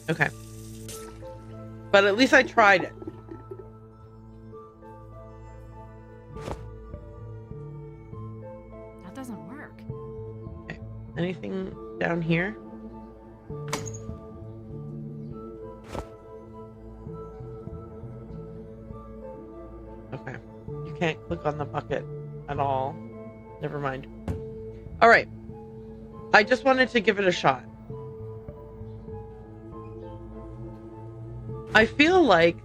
Okay. But at least I tried it. That doesn't work. Okay. Anything down here? Okay. You can't click on the bucket at all. Never mind. All right. I just wanted to give it a shot. I feel like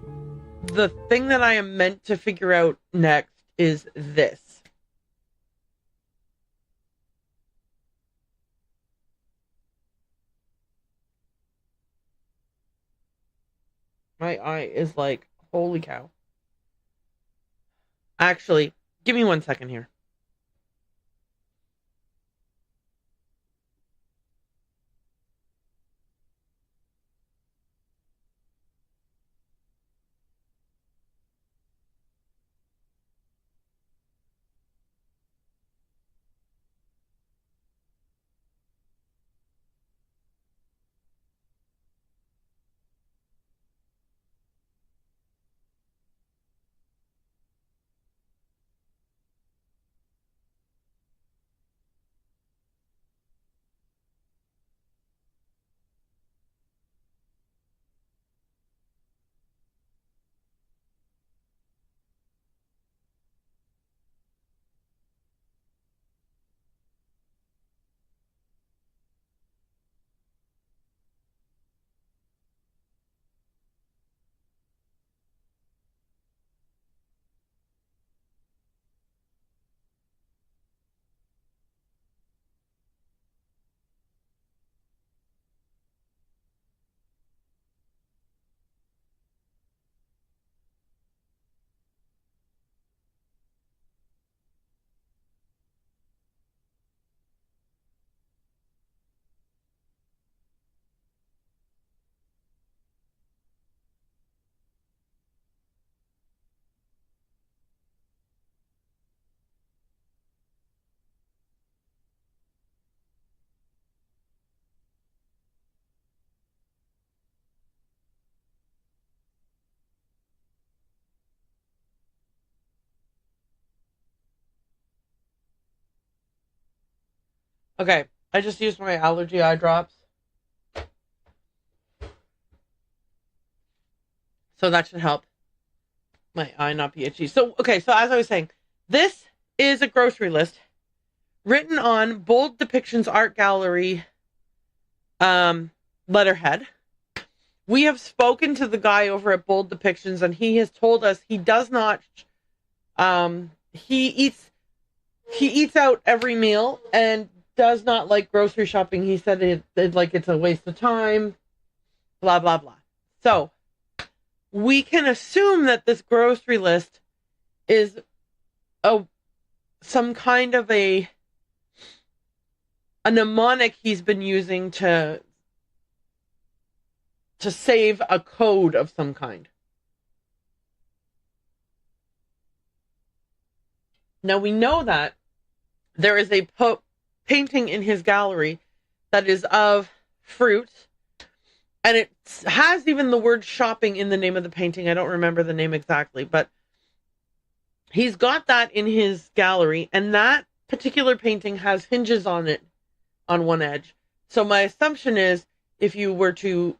the thing that I am meant to figure out next is this. My eye is like, holy cow. Actually, give me 1 second here. Okay, I just used my allergy eye drops. So that should help my eye not be itchy. So, okay, so as I was saying, this is a grocery list written on bold depictions art gallery letterhead. We have spoken to the guy over at Bold Depictions, and he has told us he does not he eats out every meal and does not like grocery shopping. He said it's a waste of time, blah blah blah. So we can assume that this grocery list is some kind of a mnemonic he's been using to save a code of some kind. Now we know that there is a painting in his gallery that is of fruit, and it has even the word shopping in the name of the painting. I don't remember the name exactly, but he's got that in his gallery, and that particular painting has hinges on it on one edge. So my assumption is if you were to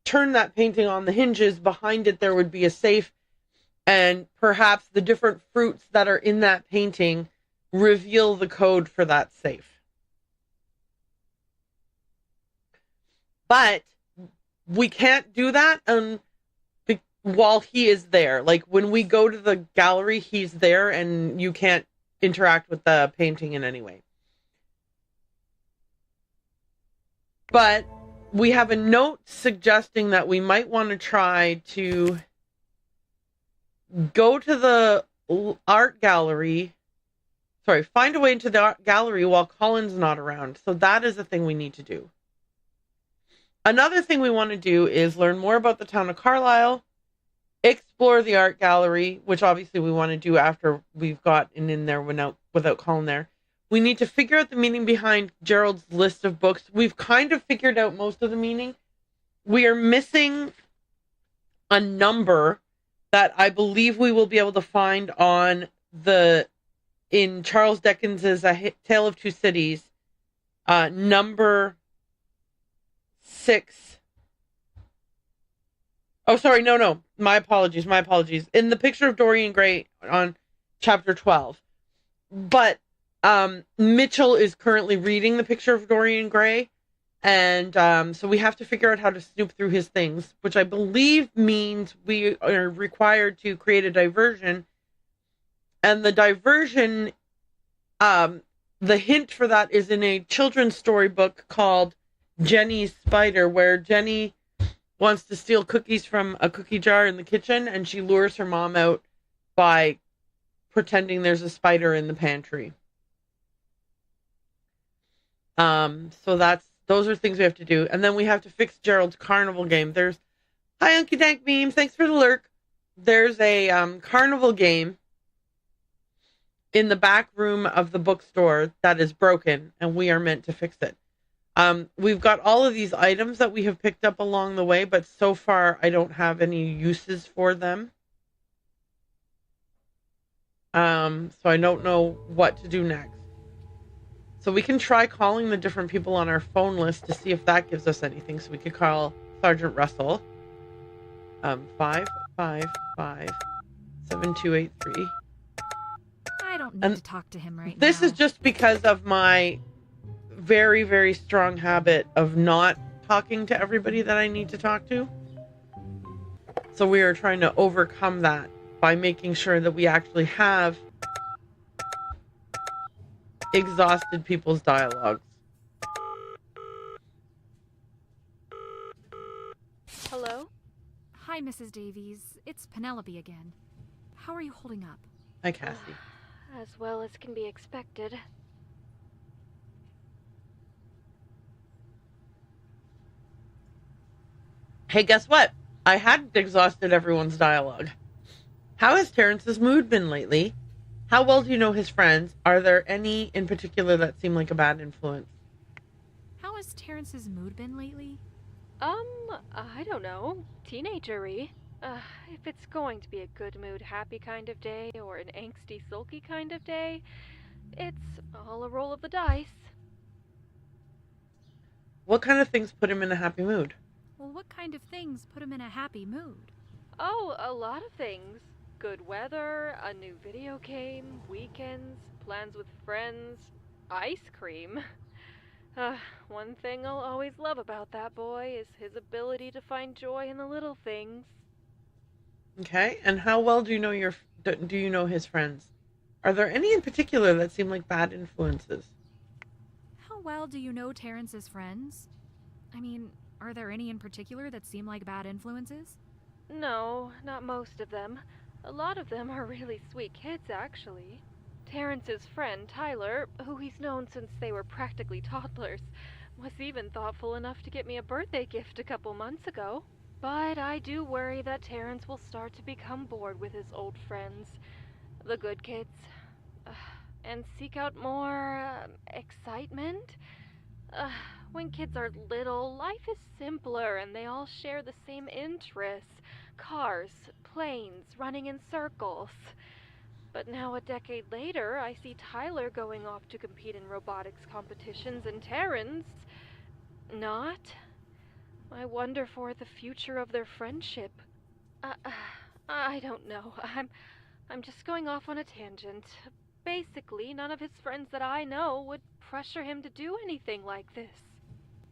turn that painting on the hinges, behind it there would be a safe, and perhaps the different fruits that are in that painting reveal the code for that safe. But we can't do that while he is there. Like when we go to the gallery, he's there and you can't interact with the painting in any way. But we have a note suggesting that we might want to try to go to the art gallery. Sorry, find a way into the art gallery while Colin's not around. So that is the thing we need to do. Another thing we want to do is learn more about the town of Carlisle, explore the art gallery, which obviously we want to do after we've gotten in there without Colin there. We need to figure out the meaning behind Gerald's list of books. We've kind of figured out most of the meaning. We are missing a number that I believe we will be able to find in Charles Dickens's A Tale of Two Cities, number 6. Oh, sorry, no. My apologies. In the picture of Dorian Gray on chapter 12. But Mitchell is currently reading the picture of Dorian Gray, And so we have to figure out how to snoop through his things, which I believe means we are required to create a diversion. And the diversion, the hint for that is in a children's storybook called Jenny's Spider, where Jenny wants to steal cookies from a cookie jar in the kitchen, and she lures her mom out by pretending there's a spider in the pantry. So those are things we have to do. And then we have to fix Gerald's carnival game. Hi, Unky Dank Memes. Thanks for the lurk. There's a carnival game in the back room of the bookstore that is broken, and we are meant to fix it. We've got all of these items that we have picked up along the way, but so far I don't have any uses for them. So I don't know what to do next. So we can try calling the different people on our phone list to see if that gives us anything. So we could call Sergeant Russell. 555-7283. I don't need to talk to him right now. This is just because of my very, very strong habit of not talking to everybody that I need to talk to. So we are trying to overcome that by making sure that we actually have exhausted people's dialogues. Hello? Hi, Mrs. Davies. It's Penelope again. How are you holding up? Hi, Cassie. As well as can be expected. Hey, guess what? I hadn't exhausted everyone's dialogue. How has Terrence's mood been lately? How well do you know his friends? Are there any in particular that seem like a bad influence? How has Terrence's mood been lately? I don't know. Teenager-y. If it's going to be a good mood, happy kind of day, or an angsty, sulky kind of day, it's all a roll of the dice. What kind of things put him in a happy mood? Well, what kind of things put him in a happy mood? Oh, a lot of things. Good weather, a new video game, weekends, plans with friends, ice cream. One thing I'll always love about that boy is his ability to find joy in the little things. Okay, and how well do you know his friends? Are there any in particular that seem like bad influences? How well do you know Terrence's friends? I mean, are there any in particular that seem like bad influences? No, not most of them. A lot of them are really sweet kids, actually. Terrence's friend, Tyler, who he's known since they were practically toddlers, was even thoughtful enough to get me a birthday gift a couple months ago. But I do worry that Terrence will start to become bored with his old friends, the good kids, and seek out more, excitement. When kids are little, life is simpler and they all share the same interests. Cars, planes, running in circles. But now a decade later, I see Tyler going off to compete in robotics competitions and Terrence not. I wonder for the future of their friendship. I don't know. I'm just going off on a tangent. Basically, none of his friends that I know would pressure him to do anything like this.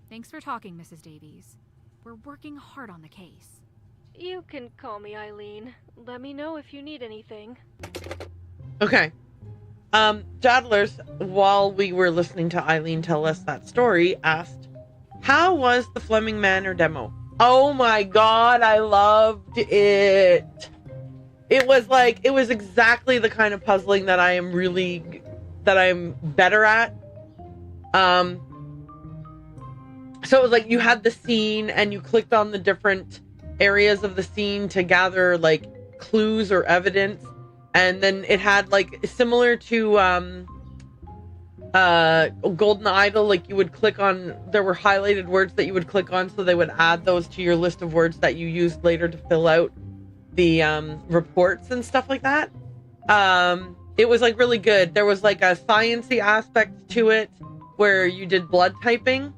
Thanks for talking, Mrs. Davies. We're working hard on the case. You can call me Eileen. Let me know if you need anything. Okay. Daddlers, while we were listening to Eileen tell us that story, asked, how was the Fleming Manor demo? Oh my god, I loved it. It was exactly the kind of puzzling that I'm better at. So it was like you had the scene and you clicked on the different areas of the scene to gather like clues or evidence, and then it had like similar to Golden Idol, like you would click on, there were highlighted words that you would click on, so they would add those to your list of words that you used later to fill out the reports and stuff like that. It was like really good. There was like a sciencey aspect to it where you did blood typing.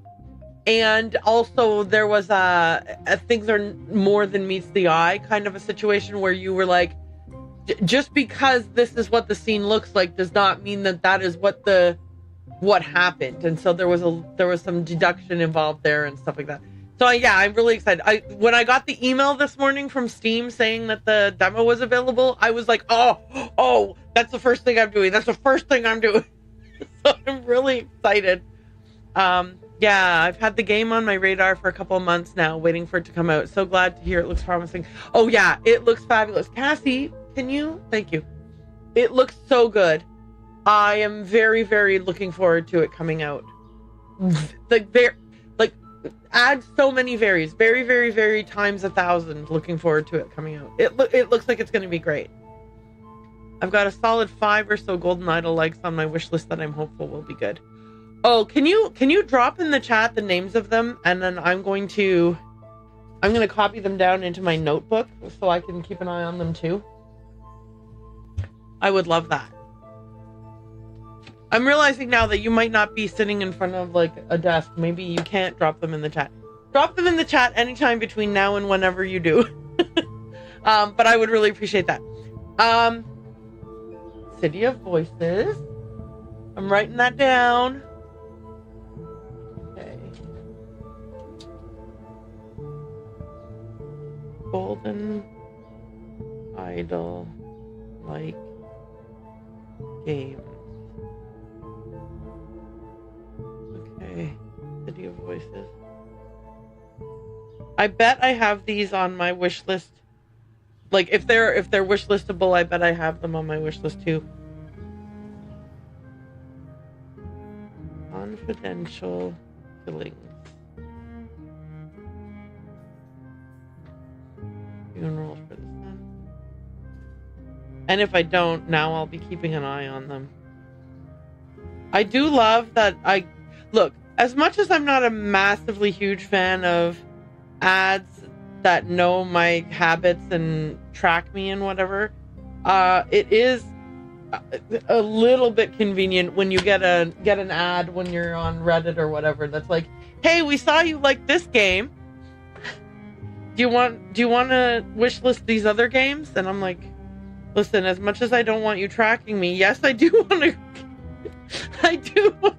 And also there was a things are more than meets the eye kind of a situation where you were like, just because this is what the scene looks like does not mean that that is what the what happened, and so there was some deduction involved there and stuff like that. So yeah, I'm really excited. When I got the email this morning from Steam saying that the demo was available, I was like, oh, that's the first thing I'm doing. That's the first thing I'm doing. So I'm really excited. Yeah, I've had the game on my radar for a couple of months now, waiting for it to come out. So glad to hear it looks promising. Oh yeah, it looks fabulous. Cassie, thank you. It looks so good. I am very, very looking forward to it coming out. Add so many varies. Very, very, very times 1,000 looking forward to it coming out. It looks like it's going to be great. I've got a solid 5 or so Golden Idol likes on my wish list that I'm hopeful will be good. Oh, can you drop in the chat the names of them, and then I'm going to copy them down into my notebook so I can keep an eye on them too. I would love that. I'm realizing now that you might not be sitting in front of like a desk. Maybe you can't drop them in the chat. Drop them in the chat anytime between now and whenever you do. But I would really appreciate that. City of Voices. I'm writing that down. Okay. Golden Idol like game. Okay. City of Voices. I bet I have these on my wish list. Like if they're wish listable, I bet I have them on my wish list too. Confidential killings. Funerals for the sun. And if I don't, now I'll be keeping an eye on them. I do love that look, as much as I'm not a massively huge fan of ads that know my habits and track me and whatever, it is a little bit convenient when you get an ad when you're on Reddit or whatever that's like, hey, we saw you like this game. Do you want to wish list these other games? And I'm like, listen, as much as I don't want you tracking me, yes, I do want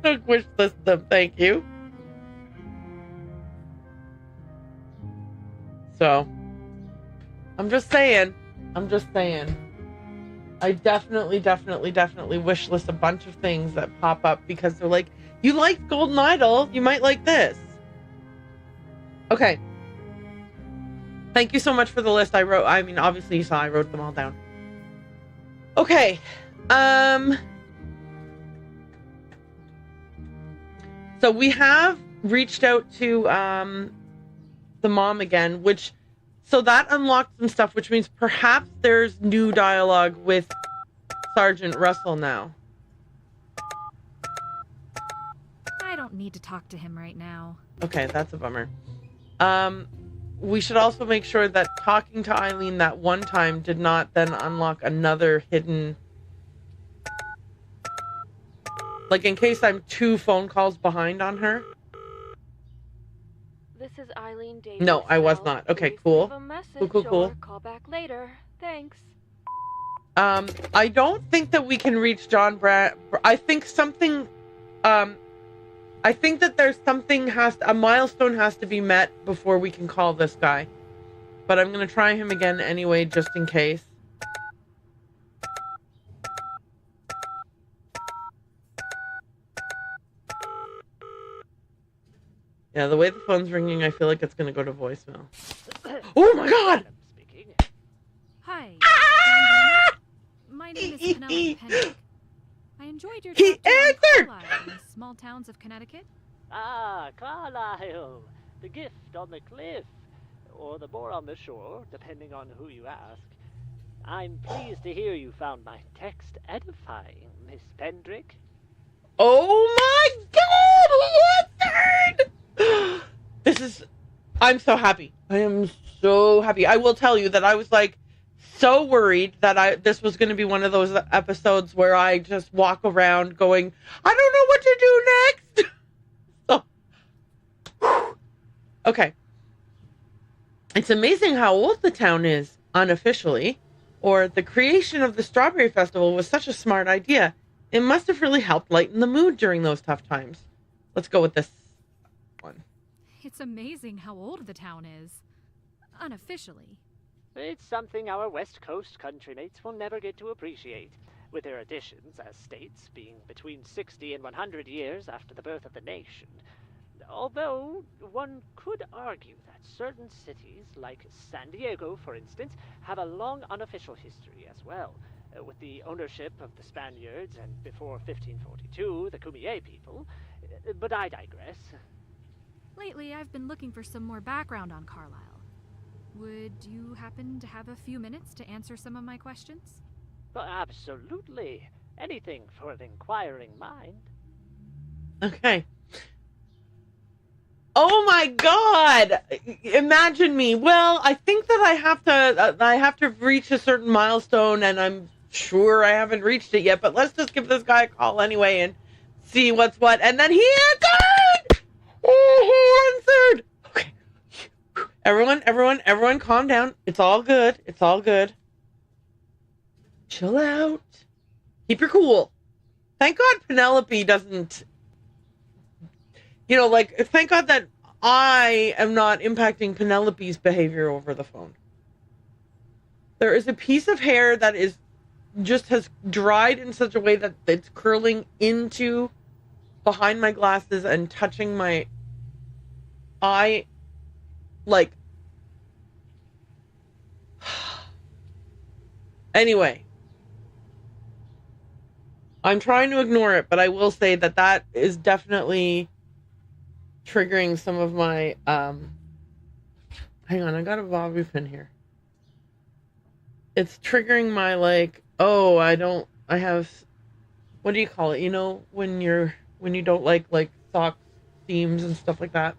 to wish list them. Thank you. So, I'm just saying. I definitely wish list a bunch of things that pop up because they're like, you like Golden Idol, you might like this. Okay. Thank you so much for the list. Obviously you saw I wrote them all down. Okay. So we have reached out to the mom again, so that unlocked some stuff, which means perhaps there's new dialogue with Sergeant Russell now. I don't need to talk to him right now. Okay, that's a bummer. We should also make sure that talking to Eileen that one time did not then unlock another hidden... Like, in case I'm 2 phone calls behind on her. This is Eileen Davis. No, I was not. Okay, cool. Cool. Call back later. Thanks. I don't think that we can reach John Brad. I think something, I think that there's something a milestone has to be met before we can call this guy. But I'm going to try him again anyway, just in case. Yeah, the way the phone's ringing, I feel like it's going to go to voicemail. Oh my god! Hi. Ah! My name is Penelope Pendrick. I enjoyed your He talk to answered! Carlisle in the small towns of Connecticut. Ah, Carlisle, the gift on the cliff, or the boar on the shore, depending on who you ask. I'm pleased to hear you found my text edifying, Miss Pendrick. Oh my god! What? I'm so happy. I am so happy. I will tell you that I was like so worried that this was going to be one of those episodes where I just walk around going, I don't know what to do next. So, okay. It's amazing how old the town is unofficially, or the creation of the Strawberry Festival was such a smart idea. It must have really helped lighten the mood during those tough times. Let's go with this one. It's amazing how old the town is. Unofficially. It's something our West Coast countrymates will never get to appreciate, with their additions as states being between 60 and 100 years after the birth of the nation. Although, one could argue that certain cities, like San Diego, for instance, have a long unofficial history as well, with the ownership of the Spaniards and, before 1542, the Kumeyaay people. But I digress. Lately, I've been looking for some more background on Carlisle. Would you happen to have a few minutes to answer some of my questions? Absolutely. Anything for an inquiring mind. Okay. Oh my God! Imagine me. Well, I think that I have to reach a certain milestone, and I'm sure I haven't reached it yet. But let's just give this guy a call anyway and see what's what. And then he answered. Oh, he answered. Okay. Everyone, calm down. It's all good. It's all good. Chill out. Keep your cool. Thank God Penelope doesn't. Thank God that I am not impacting Penelope's behavior over the phone. There is a piece of hair that has dried in such a way that it's curling into behind my glasses and touching my eye. Anyway. I'm trying to ignore it, but I will say that is definitely triggering some of my, hang on, I got a bobby pin here. It's triggering my, what do you call it? You know, when you don't like sock seams and stuff like that.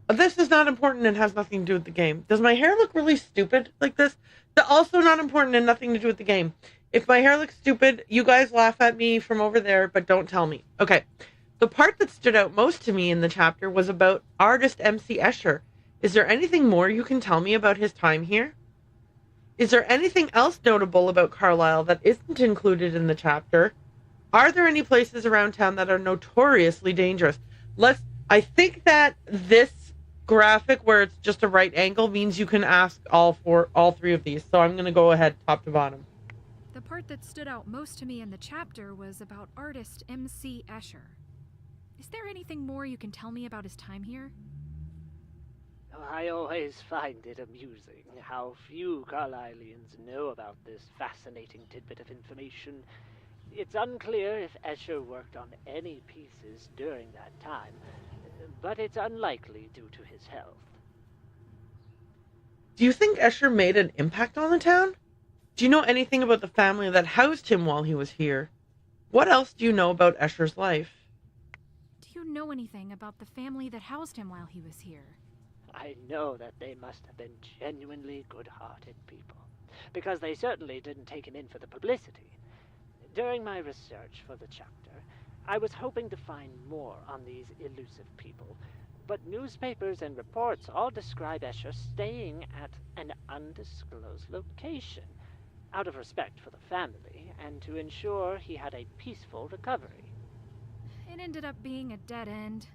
This is not important and has nothing to do with the game. Does my hair look really stupid like this? Also not important and nothing to do with the game. If my hair looks stupid, you guys laugh at me from over there, but don't tell me. Okay. The part that stood out most to me in the chapter was about artist MC Escher. Is there anything more you can tell me about his time here? Is there anything else notable about Carlisle that isn't included in the chapter? Are there any places around town that are notoriously dangerous? I think that this graphic where it's just a right angle means you can ask all three of these. So I'm going to go ahead top to bottom. The part that stood out most to me in the chapter was about artist MC Escher. Is there anything more you can tell me about his time here? I always find it amusing how few Carlisleans know about this fascinating tidbit of information. It's unclear if Escher worked on any pieces during that time, but it's unlikely due to his health. Do you think Escher made an impact on the town? Do you know anything about the family that housed him while he was here? What else do you know about Escher's life? Do you know anything about the family that housed him while he was here? I know that they must have been genuinely good-hearted people, because they certainly didn't take him in for the publicity. During my research for the chapter, I was hoping to find more on these elusive people, but newspapers and reports all describe Escher staying at an undisclosed location, out of respect for the family, and to ensure he had a peaceful recovery. It ended up being a dead end.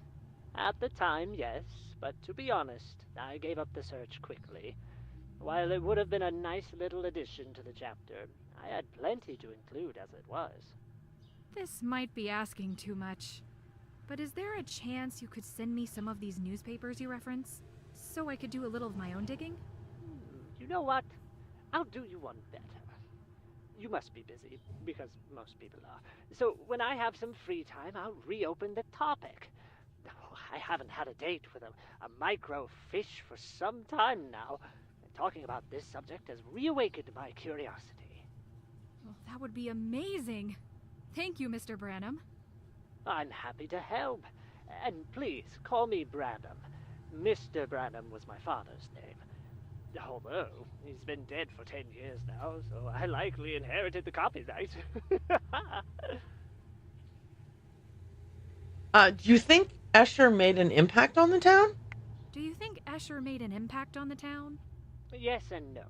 At the time, yes, but to be honest, I gave up the search quickly. While it would have been a nice little addition to the chapter, I had plenty to include as it was. This might be asking too much, but is there a chance you could send me some of these newspapers you reference, so I could do a little of my own digging? You know what? I'll do you one better. You must be busy, because most people are. So when I have some free time, I'll reopen the topic. I haven't had a date with a microfish for some time now. Talking about this subject has reawakened my curiosity. Well, that would be amazing. Thank you, Mr. Branham. I'm happy to help. And please, call me Branham. Mr. Branham was my father's name. Although, he's been dead for 10 years now, so I likely inherited the copyright. Do you think Escher made an impact on the town? Do you think Escher made an impact on the town? Yes and no.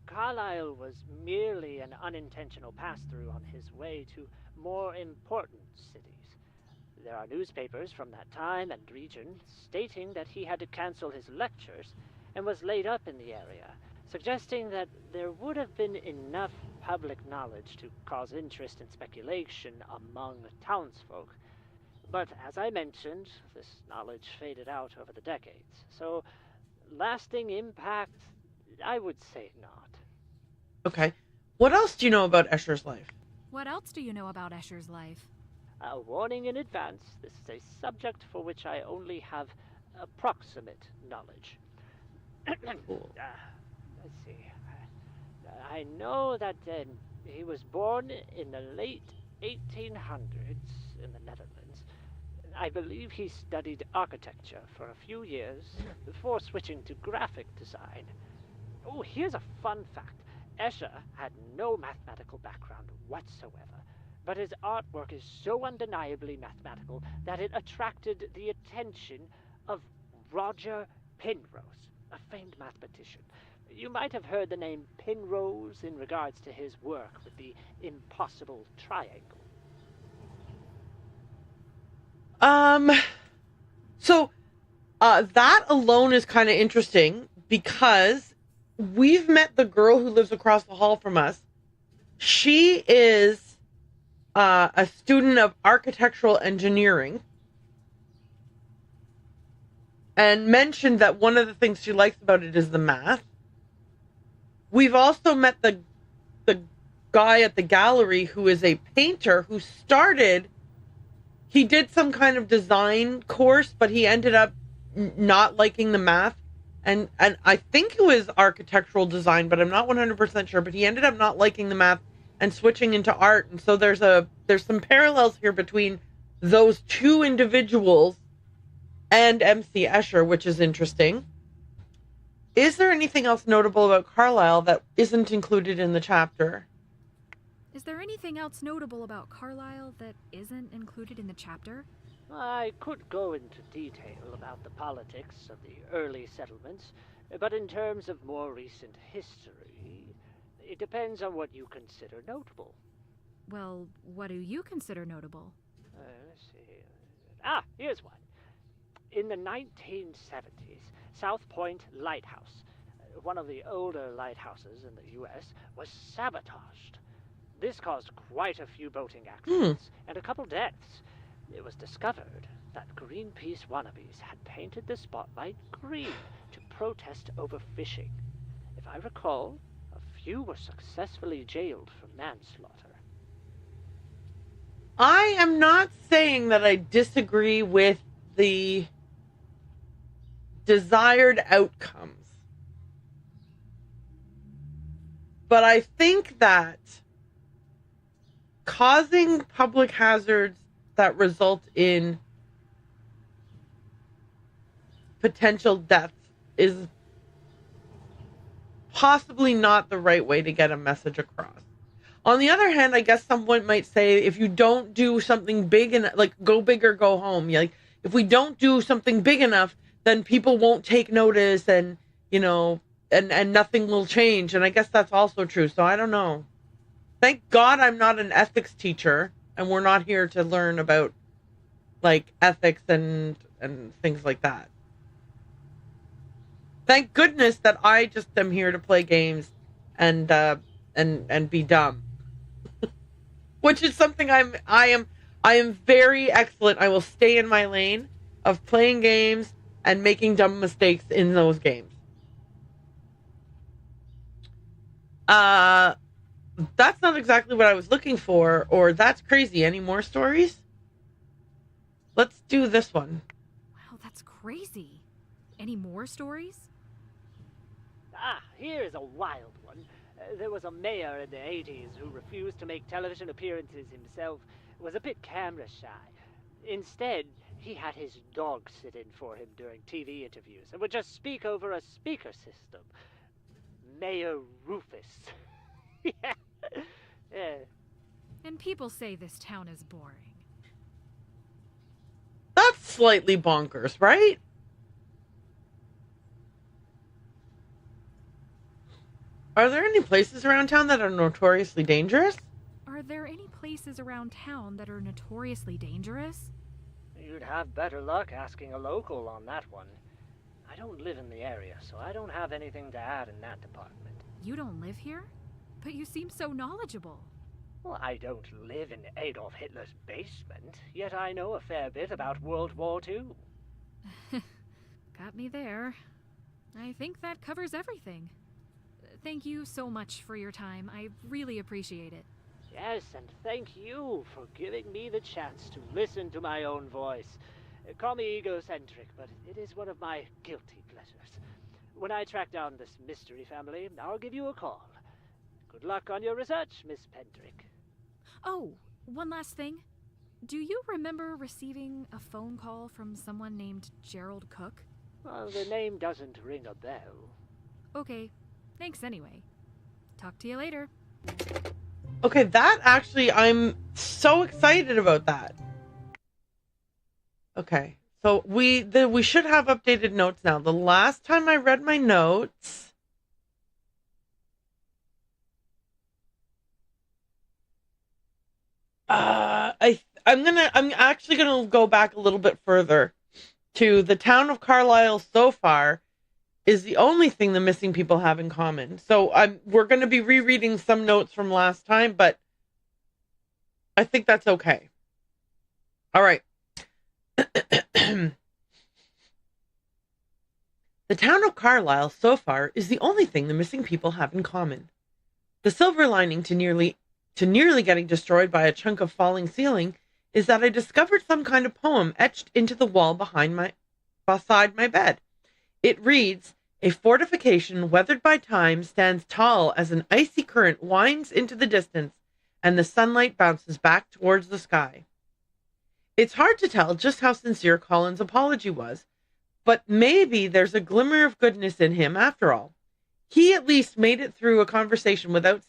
Carlisle was merely an unintentional pass-through on his way to more important cities. There are newspapers from that time and region stating that he had to cancel his lectures and was laid up in the area, suggesting that there would have been enough public knowledge to cause interest and speculation among townsfolk. But as I mentioned, this knowledge faded out over the decades, so lasting impact, I would say not. Okay. What else do you know about Escher's life? What else do you know about Escher's life? A warning in advance, this is a subject for which I only have approximate knowledge. Cool. Let's see. I know that he was born in the late 1800s in the Netherlands. I believe he studied architecture for a few years before switching to graphic design. Oh, here's a fun fact. Escher had no mathematical background whatsoever, but his artwork is so undeniably mathematical that it attracted the attention of Roger Penrose, a famed mathematician. You might have heard the name Penrose in regards to his work with the impossible triangle. So that alone is kind of interesting because we've met the girl who lives across the hall from us. She is a student of architectural engineering and mentioned that one of the things she likes about it is the math. We've also met the guy at the gallery who is a painter who he did some kind of design course, but he ended up not liking the math. And I think it was architectural design, but I'm not 100% sure. But he ended up not liking the math and switching into art. And so there's some parallels here between those two individuals and MC Escher, which is interesting. Is there anything else notable about Carlisle that isn't included in the chapter? Is there anything else notable about Carlisle that isn't included in the chapter? I could go into detail about the politics of the early settlements, but in terms of more recent history, it depends on what you consider notable. Well, what do you consider notable? Let's see. Here's one. In the 1970s, South Point Lighthouse, one of the older lighthouses in the U.S., was sabotaged. This caused quite a few boating accidents and a couple deaths. It was discovered that Greenpeace wannabes had painted the spotlight green to protest overfishing. If I recall, a few were successfully jailed for manslaughter. I am not saying that I disagree with the desired outcomes. But I think that causing public hazards that result in potential deaths is possibly not the right way to get a message across. On the other hand, I guess someone might say if you don't do something big and like go big or go home, like if we don't do something big enough, then people won't take notice and, you know, and nothing will change. And I guess that's also true. So I don't know. Thank God I'm not an ethics teacher and we're not here to learn about like ethics and things like that. Thank goodness that I just am here to play games and be dumb. Which is something I am very excellent. I will stay in my lane of playing games and making dumb mistakes in those games. That's not exactly what I was looking for, or that's crazy. Any more stories? Let's do this one. Wow, that's crazy. Any more stories? Here's a wild one. There was a mayor in the 80s who refused to make television appearances himself, was a bit camera shy. Instead, he had his dog sit in for him during TV interviews and would just speak over a speaker system. Mayor Rufus. Yeah. And people say this town is boring. That's slightly bonkers, right? Are there any places around town that are notoriously dangerous? Are there any places around town that are notoriously dangerous? You'd have better luck asking a local on that one. I don't live in the area, so I don't have anything to add in that department. You don't live here? But you seem so knowledgeable. Well, I don't live in Adolf Hitler's basement, yet I know a fair bit about World War II. Got me there. I think that covers everything. Thank you so much for your time. I really appreciate it. Yes, and thank you for giving me the chance to listen to my own voice. Call me egocentric, but it is one of my guilty pleasures. When I track down this mystery family, I'll give you a call. Good luck on your research, Miss Pendrick. Oh, one last thing. Do you remember receiving a phone call from someone named Gerald Cook? Well, the name doesn't ring a bell. Okay, thanks anyway. Talk to you later. Okay, that actually, I'm so excited about that. Okay, so we should have updated notes now. The last time I read my notes, I'm actually gonna go back a little bit further to the town of Carlisle so far is the only thing the missing people have in common. So we're going to be rereading some notes from last time, but I think that's okay. All right. The town of Carlisle so far is the only thing the missing people have in common. The silver lining to nearly getting destroyed by a chunk of falling ceiling is that I discovered some kind of poem etched into the wall beside my bed. It reads, "A fortification weathered by time stands tall as an icy current winds into the distance and the sunlight bounces back towards the sky." It's hard to tell just how sincere Colin's apology was, but maybe there's a glimmer of goodness in him after all. He at least made it through a conversation without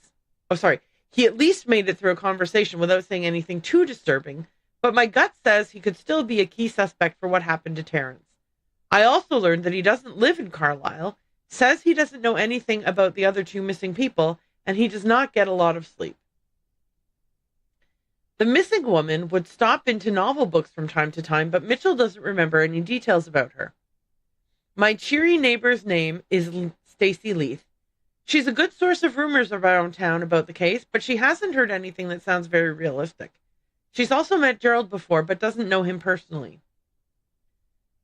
saying anything too disturbing, but my gut says he could still be a key suspect for what happened to Terrence. I also learned that he doesn't live in Carlisle, says he doesn't know anything about the other two missing people, and he does not get a lot of sleep. The missing woman would stop into novel books from time to time, but Mitchell doesn't remember any details about her. My cheery neighbor's name is Stacy Leith. She's a good source of rumors around town about the case, but she hasn't heard anything that sounds very realistic. She's also met Gerald before, but doesn't know him personally.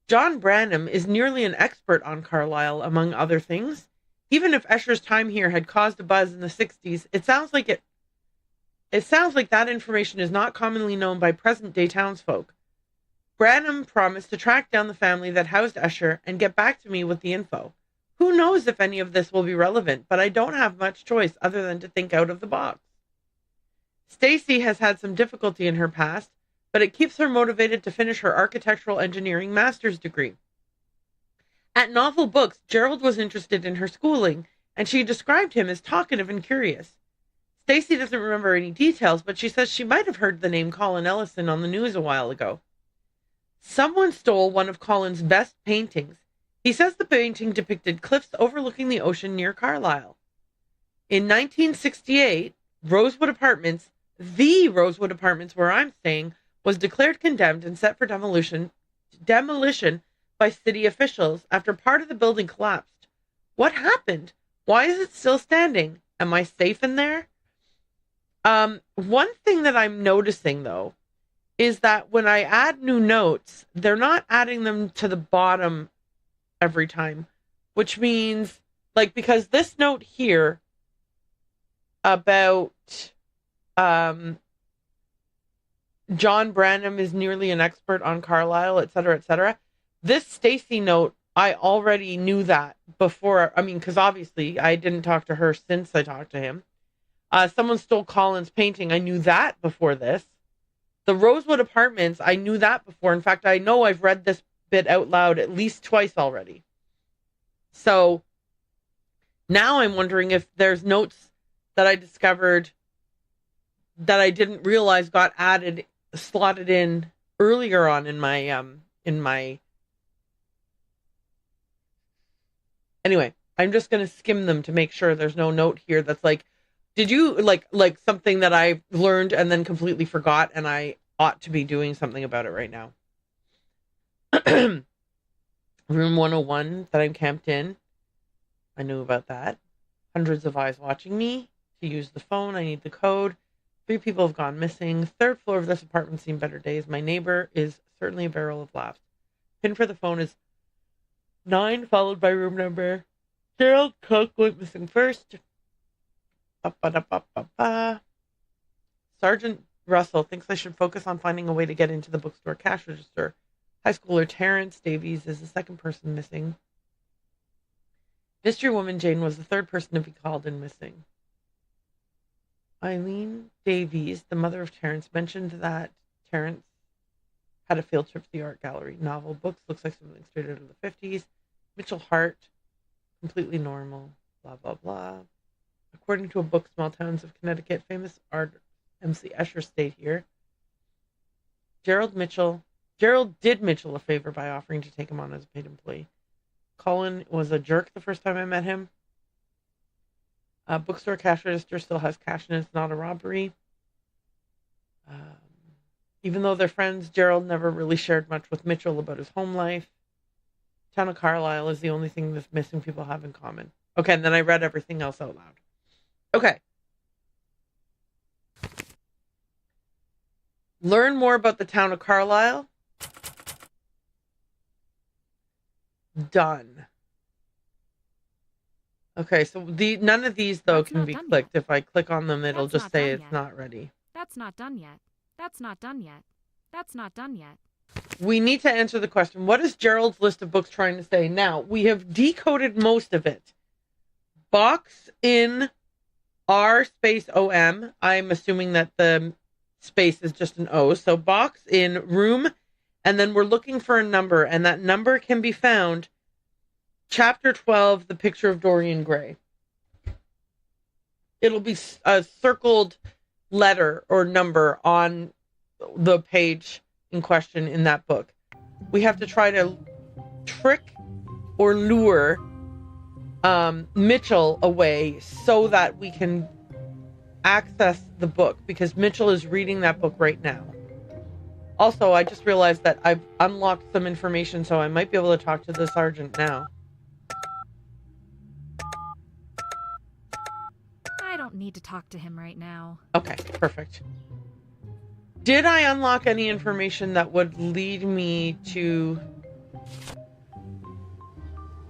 John Branham is nearly an expert on Carlisle, among other things. Even if Escher's time here had caused a buzz in the 60s, it sounds like that information is not commonly known by present-day townsfolk. Branham promised to track down the family that housed Escher and get back to me with the info. Who knows if any of this will be relevant, but I don't have much choice other than to think out of the box. Stacy has had some difficulty in her past, but it keeps her motivated to finish her architectural engineering master's degree. At Novel Books, Gerald was interested in her schooling, and she described him as talkative and curious. Stacy doesn't remember any details, but she says she might have heard the name Colin Ellison on the news a while ago. Someone stole one of Colin's best paintings. He says the painting depicted cliffs overlooking the ocean near Carlisle. In 1968, Rosewood Apartments, the Rosewood Apartments where I'm staying, was declared condemned and set for demolition by city officials after part of the building collapsed. What happened? Why is it still standing? Am I safe in there? One thing that I'm noticing, though, is that when I add new notes, they're not adding them to the bottom every time, which means, because this note here about John Branham is nearly an expert on Carlisle, etc., etc. This Stacy note, I already knew that before. I mean, because obviously I didn't talk to her since I talked to him. Someone stole Colin's painting. I knew that before this. The Rosewood Apartments, I knew that before. In fact, I know I've read this bit out loud at least twice already. So now I'm wondering if there's notes that I discovered that I didn't realize got slotted in earlier on in my anyway, I'm just going to skim them to make sure there's no note here that's like, did you like something that I learned and then completely forgot and I ought to be doing something about it right now. Room 101 that I'm camped in. I knew about that. Hundreds of eyes watching me. To use the phone, I need the code. 3 people have gone missing. 3rd floor of this apartment seen better days. My neighbor is certainly a barrel of laughs. Pin for the phone is 9, followed by room number. Gerald Cook went missing first. Sergeant Russell thinks I should focus on finding a way to get into the bookstore cash register. High schooler Terrence Davies is the 2nd person missing. Mystery woman Jane was the 3rd person to be called in missing. Eileen Davies, the mother of Terrence, mentioned that Terrence had a field trip to the art gallery. Novel books, looks like something straight out of the 50s. Mitchell Hart, completely normal, blah, blah, blah. According to a book, Small Towns of Connecticut, famous art MC Escher stayed here. Gerald did Mitchell a favor by offering to take him on as a paid employee. Colin was a jerk the first time I met him. Bookstore cash register still has cash in it. It's not a robbery. Even though they're friends, Gerald never really shared much with Mitchell about his home life. Town of Carlisle is the only thing the missing people have in common. Okay, and then I read everything else out loud. Okay. Learn more about the town of Carlisle. Done. Okay, so none of these, though, can be clicked. If I click on them, it'll just say it's not ready. That's not done yet. That's not done yet. That's not done yet. We need to answer the question, what is Gerald's list of books trying to say? Now, we have decoded most of it. Box in R space OM. I'm assuming that the space is just an O. So box in room, and then we're looking for a number, and that number can be found Chapter 12, The Picture of Dorian Gray. It'll be a circled letter or number on the page in question in that book. We have to try to trick or lure Mitchell away so that we can access the book, because Mitchell is reading that book right now. Also, I just realized that I've unlocked some information, so I might be able to talk to the sergeant now. I don't need to talk to him right now. Okay, perfect. Did I unlock any information that would lead me to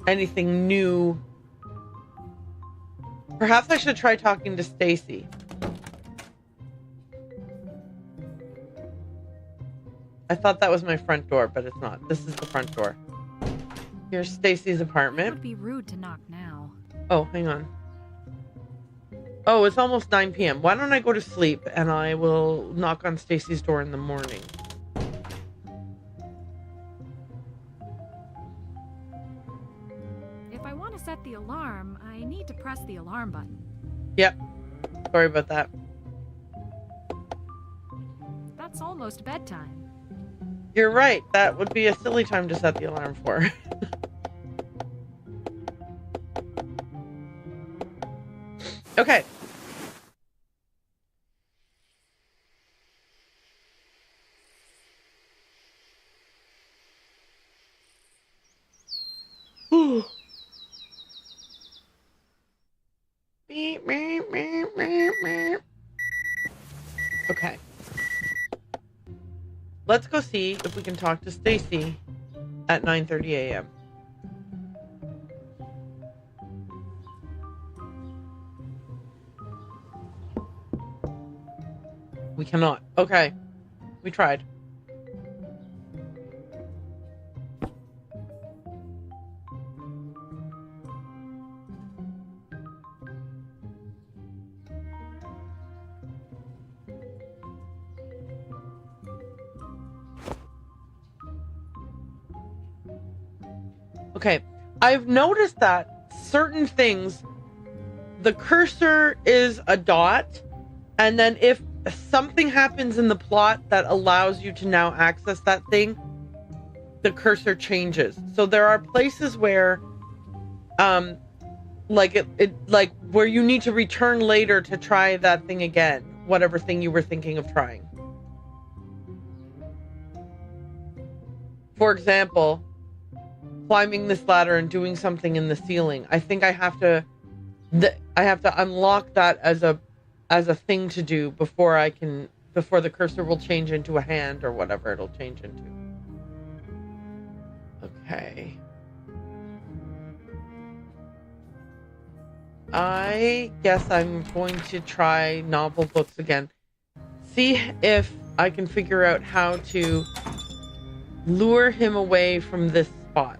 anything new? Perhaps I should try talking to Stacy. I thought that was my front door, but it's not. This is the front door. Here's Stacy's apartment. It would be rude to knock now. Oh, hang on. Oh, it's almost 9 p.m. Why don't I go to sleep and I will knock on Stacy's door in the morning. If I want to set the alarm, I need to press the alarm button. Yep. Sorry about that. That's almost bedtime. You're right. That would be a silly time to set the alarm for. Okay. Okay. Let's go see if we can talk to Stacy at 9:30 a.m. We cannot. Okay. We tried. Okay. I've noticed that certain things, the cursor is a dot, and then if something happens in the plot that allows you to now access that thing, the cursor changes. So there are places where like like where you need to return later to try that thing again, whatever thing you were thinking of trying. For example, climbing this ladder and doing something in the ceiling. I think I have to unlock that as a thing to do before the cursor will change into a hand or whatever it'll change into. Okay. I guess I'm going to try novel books again. See if I can figure out how to lure him away from this spot.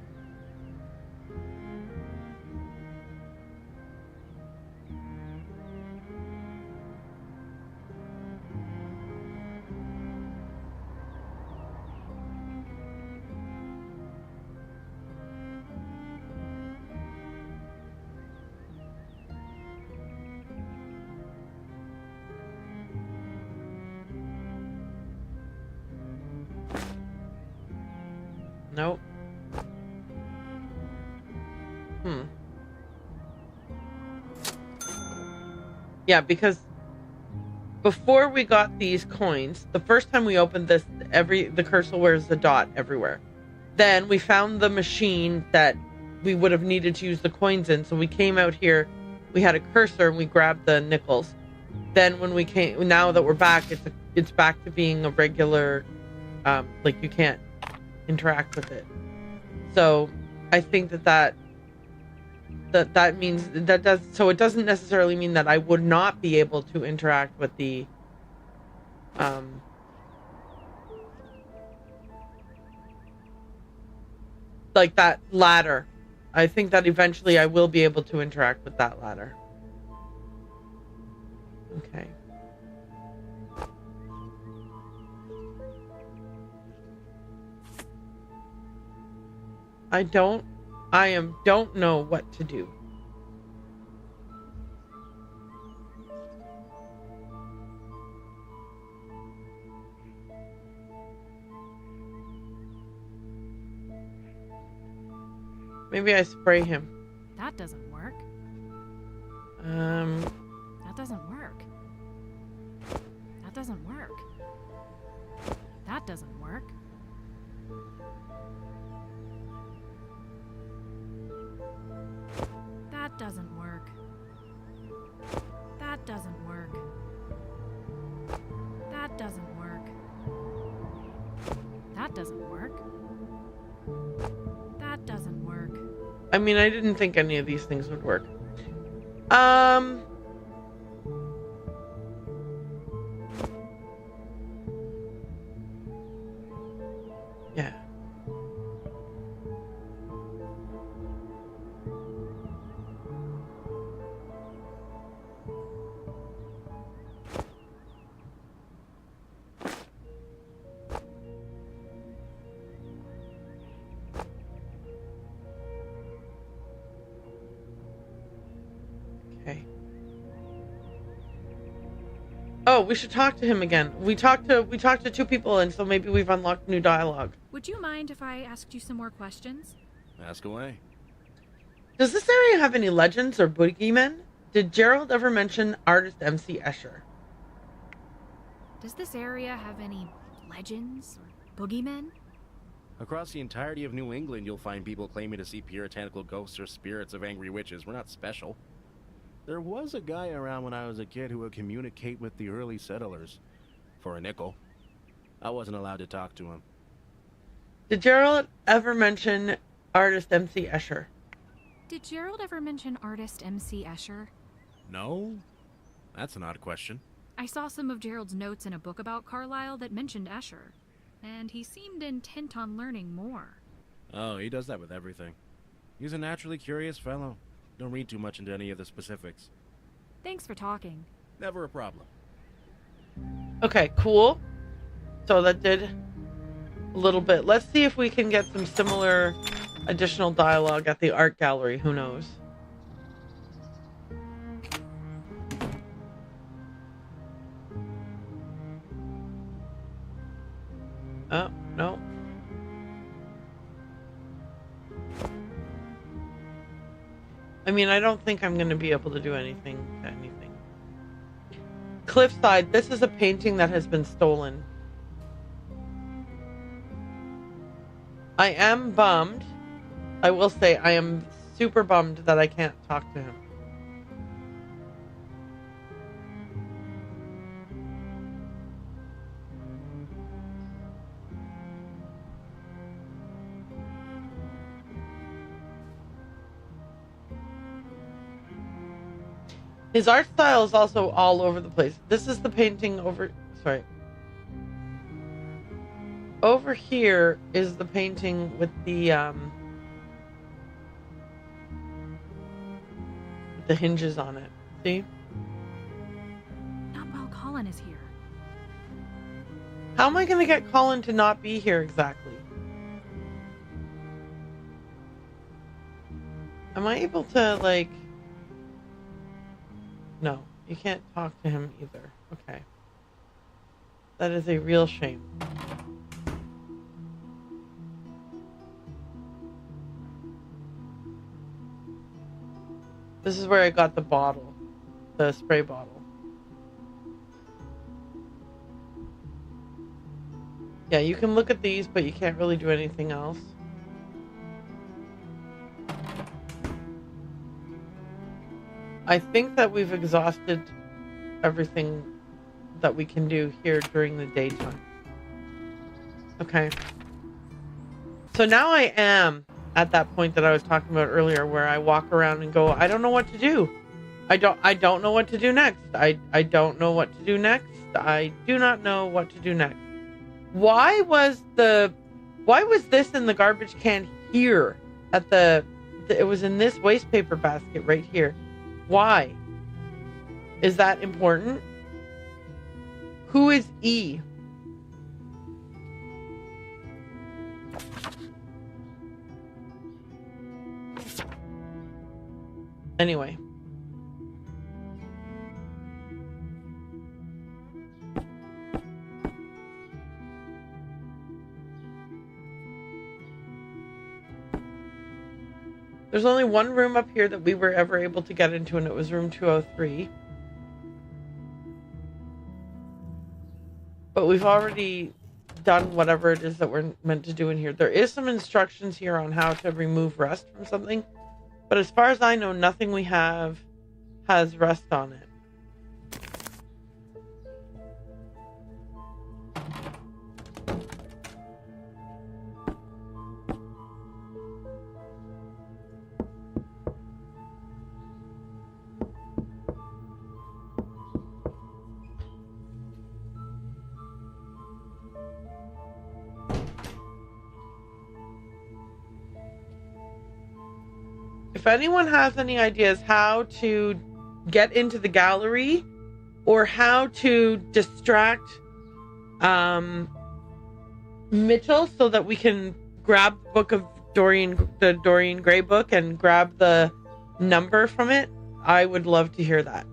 Nope. Yeah, because before we got these coins, the first time we opened this, the cursor wears a dot everywhere. Then we found the machine that we would have needed to use the coins in, so we came out here, we had a cursor and we grabbed the nickels. Then when we came, now that we're back, it's back to being a regular, like you can't interact with it. So I think that means that does, so it doesn't necessarily mean that I would not be able to interact with the like that ladder. I think that eventually I will be able to interact with that ladder. Okay. I don't know what to do. Maybe I spray him. That doesn't work. That doesn't work. That doesn't work. That doesn't work. That doesn't work. That doesn't work. That doesn't work. That doesn't work. That doesn't work. I mean, I didn't think any of these things would work. Yeah. Okay. Oh, we should talk to him again. We talked to two people, and so maybe we've unlocked new dialogue. Would you mind if I asked you some more questions? Ask away. Does this area have any legends or boogeymen? Did Gerald ever mention artist MC Escher? Does this area have any legends or boogeymen? Across the entirety of New England, you'll find people claiming to see puritanical ghosts or spirits of angry witches. We're not special. There was a guy around when I was a kid who would communicate with the early settlers. For a nickel. I wasn't allowed to talk to him. Did Gerald ever mention artist MC Escher? Did Gerald ever mention artist MC Escher? No? That's an odd question. I saw some of Gerald's notes in a book about Carlisle that mentioned Escher, and he seemed intent on learning more. Oh, he does that with everything. He's a naturally curious fellow. Don't read too much into any of the specifics. Thanks for talking. Never a problem. Okay, cool. So that did a little bit. Let's see if we can get some similar additional dialogue at the art gallery. Who knows? Oh, no. I mean, I don't think I'm going to be able to do anything to anything. Cliffside, this is a painting that has been stolen. I am bummed. I will say I am super bummed that I can't talk to him. His art style is also all over the place. This is the painting over... Sorry. Over here is the painting with the hinges on it. See? Not while Colin is here. How am I going to get Colin to not be here exactly? Am I able to, like... No, you can't talk to him either. Okay. That is a real shame. This is where I got the bottle. The spray bottle. Yeah, you can look at these, but you can't really do anything else. I think that we've exhausted everything that we can do here during the daytime. Okay. So now I am at that point that I was talking about earlier where I walk around and go, I don't know what to do. I don't know what to do next. I don't know what to do next. I do not know what to do next. Why was this in the garbage can here at it was in this waste paper basket right here? Why? Is that important? Who is E? Anyway. There's only one room up here that we were ever able to get into, and it was room 203. But we've already done whatever it is that we're meant to do in here. There is some instructions here on how to remove rust from something. But as far as I know, nothing we have has rust on it. If anyone has any ideas how to get into the gallery or how to distract Mitchell so that we can grab the book of the Dorian Gray book and grab the number from it, I would love to hear that.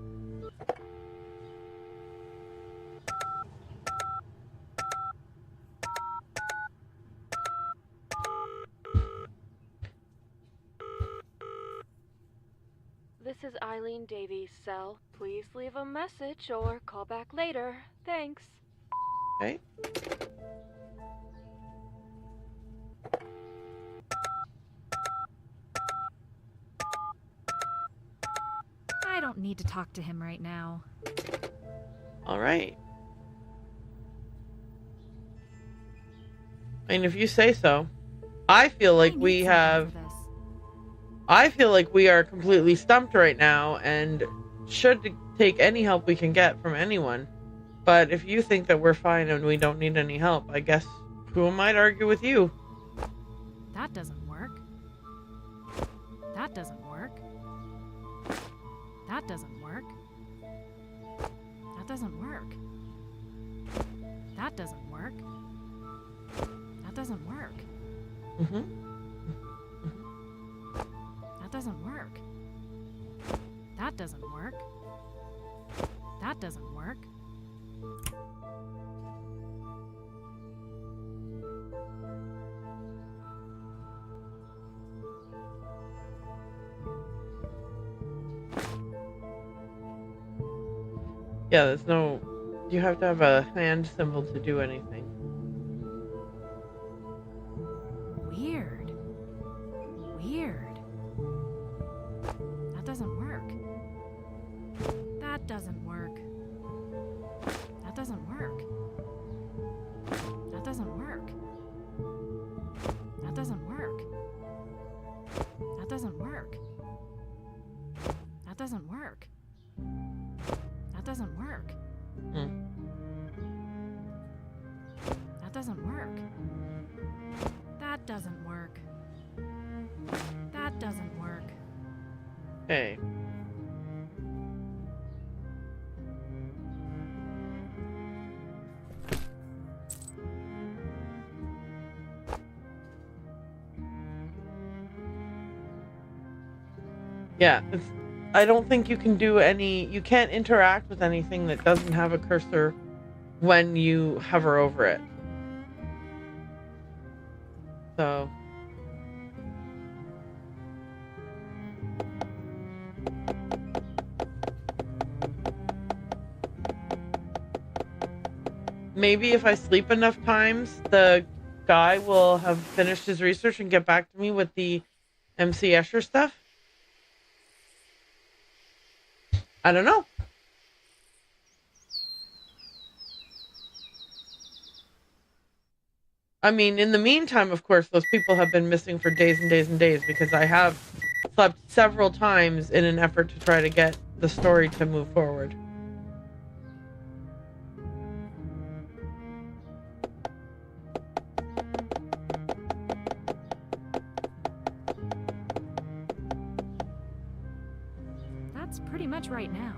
This is Eileen Davies' cell. Please leave a message or call back later. Thanks. Okay. I don't need to talk to him right now. All right. I mean, if you say so. I feel like we are completely stumped right now and should take any help we can get from anyone. But if you think that we're fine and we don't need any help, I guess who am I to argue with you? That doesn't work. That doesn't work. That doesn't work. That doesn't work. That doesn't work. That doesn't work. Mm-hmm. That doesn't work. That doesn't work. That doesn't work. Yeah, there's no... You have to have a hand symbol to do anything. Weird. Weird. That doesn't work. That doesn't work. That doesn't work. That doesn't work. That doesn't work. That doesn't work. That doesn't work. That doesn't work. That doesn't work. That doesn't work. That doesn't work. Okay. Yeah, I don't think you can do any... You can't interact with anything that doesn't have a cursor when you hover over it. So... Maybe if I sleep enough times, the guy will have finished his research and get back to me with the MC Escher stuff. I don't know. I mean, in the meantime, of course, those people have been missing for days and days and days because I have slept several times in an effort to try to get the story to move forward. That's pretty much right now.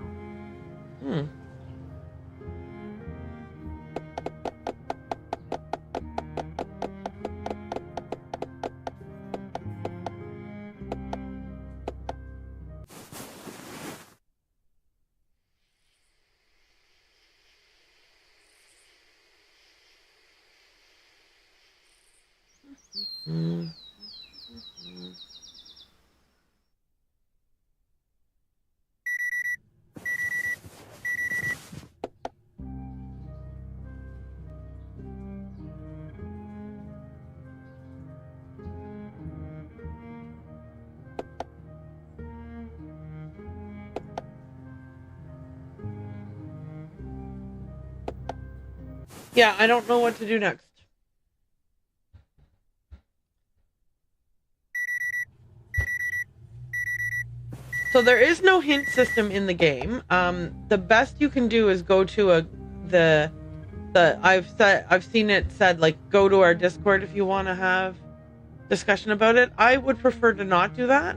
Yeah, I don't know what to do next. So there is no hint system in the game. The best you can do is go to I've seen it said like go to our Discord if you want to have discussion about it. I would prefer to not do that.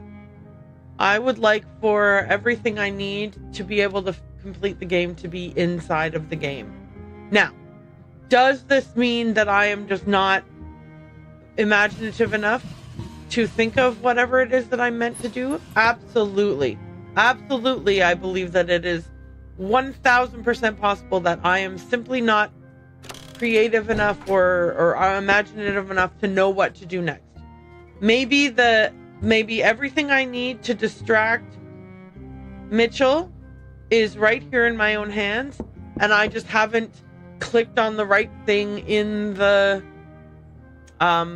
I would like for everything I need to be able to complete the game to be inside of the game. Now, does this mean that I am just not imaginative enough to think of whatever it is that I'm meant to do? Absolutely. Absolutely, I believe that it is 1000% possible that I am simply not creative enough or imaginative enough to know what to do next. Maybe everything I need to distract Mitchell is right here in my own hands, and I just haven't clicked on the right thing in the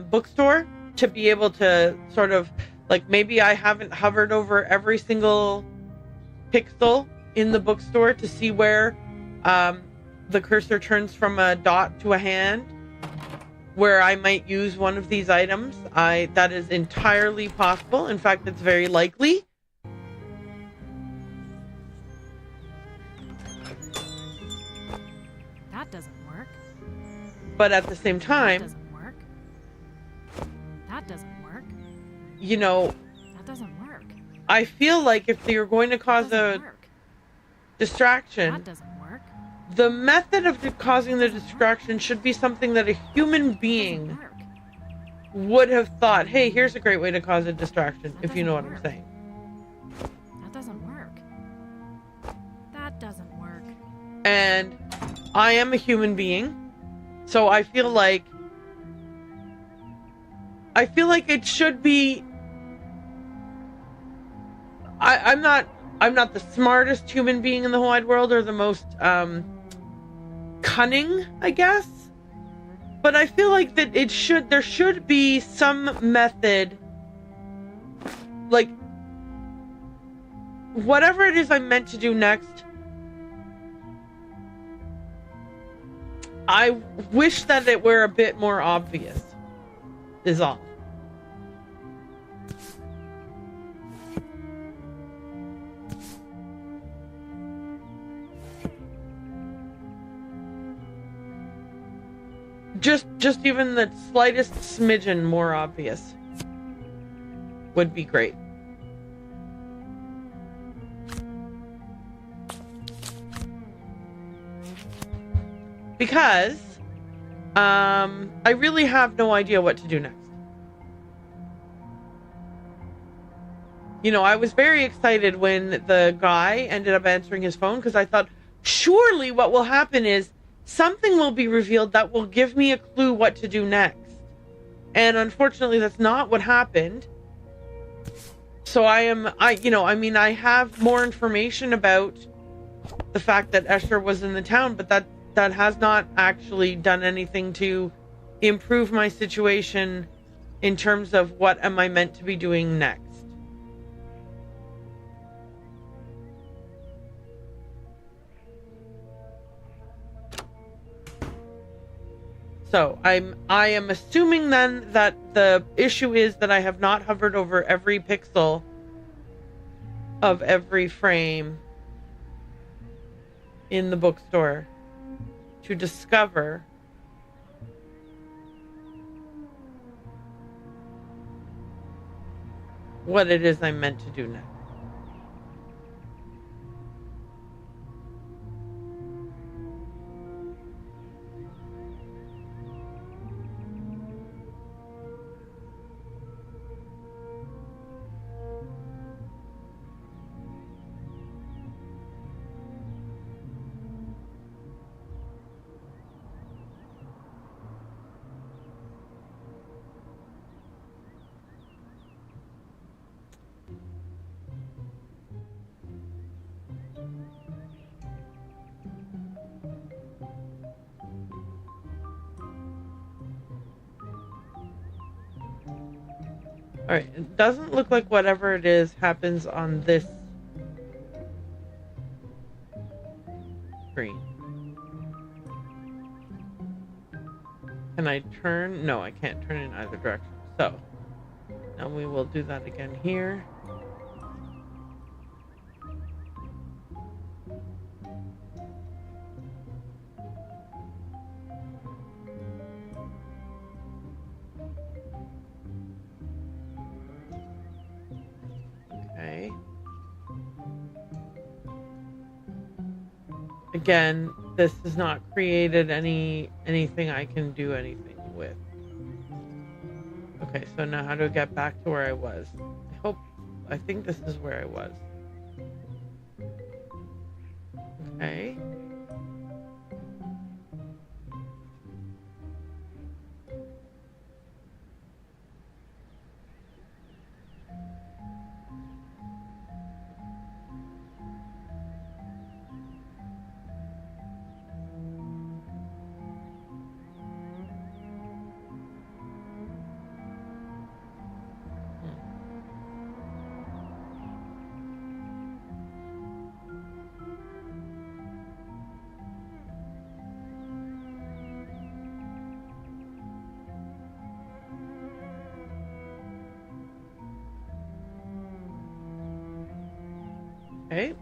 bookstore to be able to sort of, like, maybe I haven't hovered over every single pixel in the bookstore to see where the cursor turns from a dot to a hand, where I might use one of these items. That is entirely possible. In fact, it's very likely. That doesn't work. But at the same time, That doesn't work. That doesn't work. you know, That doesn't work. I feel like if you're going to cause That doesn't a work. distraction, That doesn't work. the method of causing the distraction should be something that a human being Doesn't work. would have thought, hey, here's a great way to cause a distraction, That if you know what doesn't I'm work. saying. That doesn't work. That doesn't work. And I am a human being, so I feel like it should be... I'm not I'm not the smartest human being in the whole wide world or the most cunning, I guess. But I feel like that there should be some method, like whatever it is I'm meant to do next. I wish that it were a bit more obvious, is all. Just even the slightest smidgen more obvious would be great. Because I really have no idea what to do next. You know, I was very excited when the guy ended up answering his phone because I thought, surely what will happen is something will be revealed that will give me a clue what to do next. And unfortunately, that's not what happened. So I have more information about the fact that Escher was in the town, but that has not actually done anything to improve my situation in terms of what am I meant to be doing next. So I am assuming then that the issue is that I have not hovered over every pixel of every frame in the bookstore to discover what it is I'm meant to do next. Alright, it doesn't look like whatever it is happens on this screen. Can I turn? No, I can't turn in either direction. So, now we will do that again here. Okay. Again, this has not created anything I can do anything with. Okay, so now how do I get back to where I was? I think this is where I was. Okay. Okay.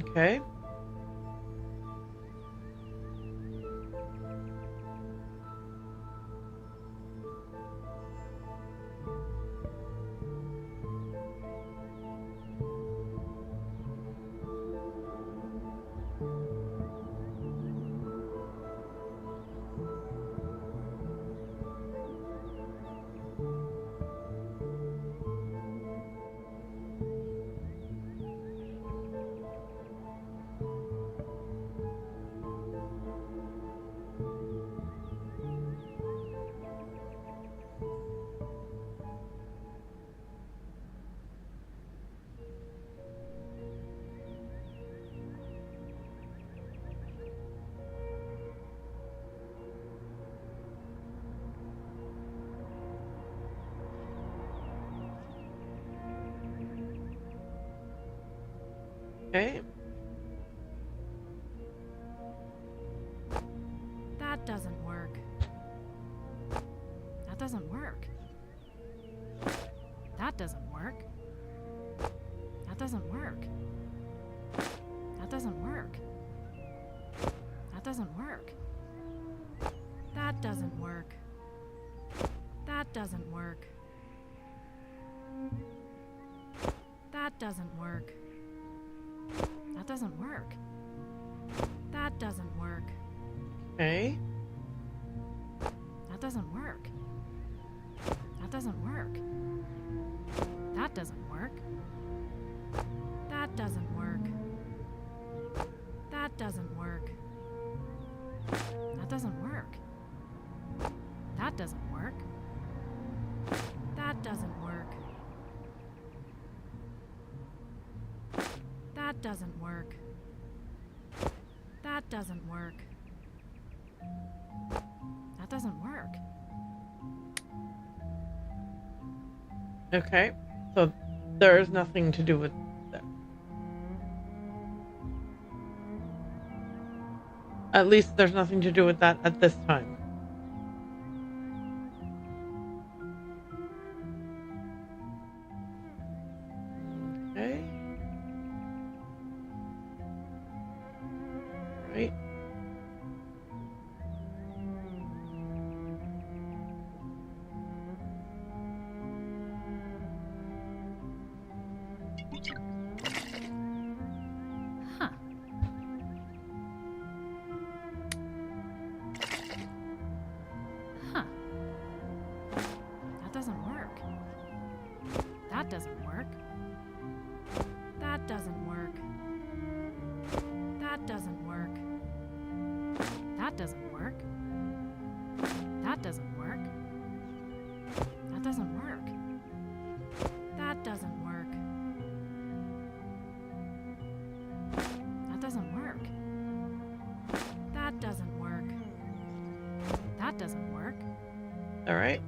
Okay. Okay. That doesn't work. That doesn't work. That doesn't work. That doesn't work. That doesn't work. That doesn't work. That doesn't work. That doesn't work. That doesn't work. That doesn't work. That doesn't work. Okay. That doesn't work. That doesn't work. That doesn't work. That doesn't work. That doesn't work. That doesn't work. That doesn't work. That doesn't work. That doesn't work. That doesn't work. That doesn't work. Okay. So there is nothing to do with that. At least there's nothing to do with that at this time. Okay. Right. Huh. Huh. That doesn't work. That doesn't work. That doesn't work. That doesn't work. That doesn't work. That doesn't work. That doesn't work. That doesn't work. That doesn't work. That doesn't work. That doesn't work. All right.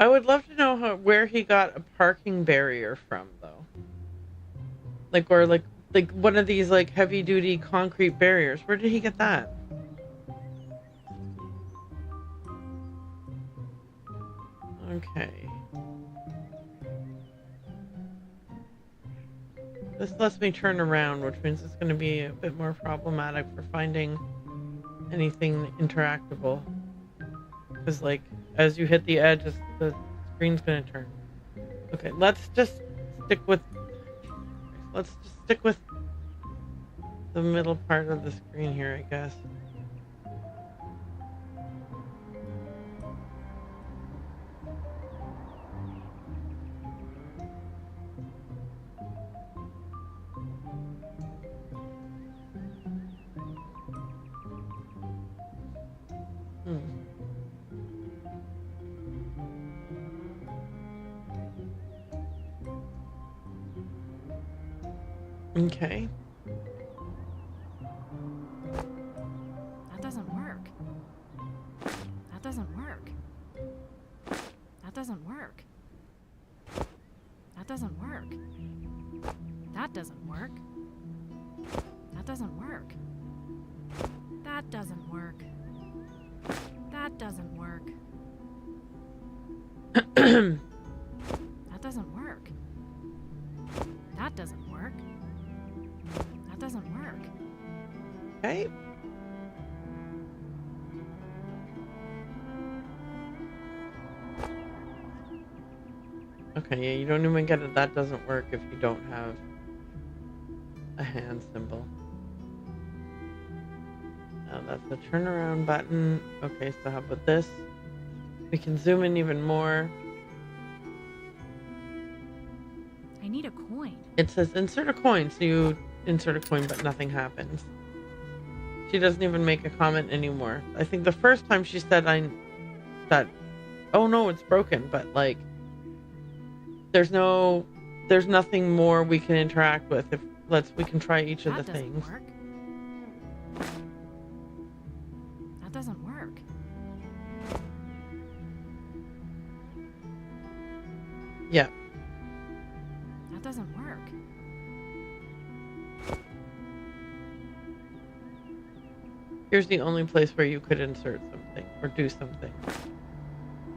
I would love to know where he got a parking barrier from, though. Like one of these like heavy duty concrete barriers. Where did he get that? Okay. This lets me turn around, which means it's going to be a bit more problematic for finding anything interactable. Because, like, as you hit the edge, the screen's going to turn. Okay, let's just stick with the middle part of the screen here, I guess. Okay. That doesn't work. That doesn't work. That doesn't work. That doesn't work. That doesn't work. That doesn't work. That doesn't work. That doesn't work. That doesn't work. That doesn't work. That doesn't work. Okay. Okay, yeah, you don't even get it. That doesn't work if you don't have a hand symbol. Now that's the turnaround button. Okay, so how about this? We can zoom in even more. I need a coin. It says insert a coin, so you insert a coin, but nothing happens. She doesn't even make a comment anymore. I think the first time she said oh no, it's broken, but like there's nothing more we can interact with. We can try each of the things. Work. That doesn't work. Yeah. That doesn't work. Here's the only place where you could insert something or do something.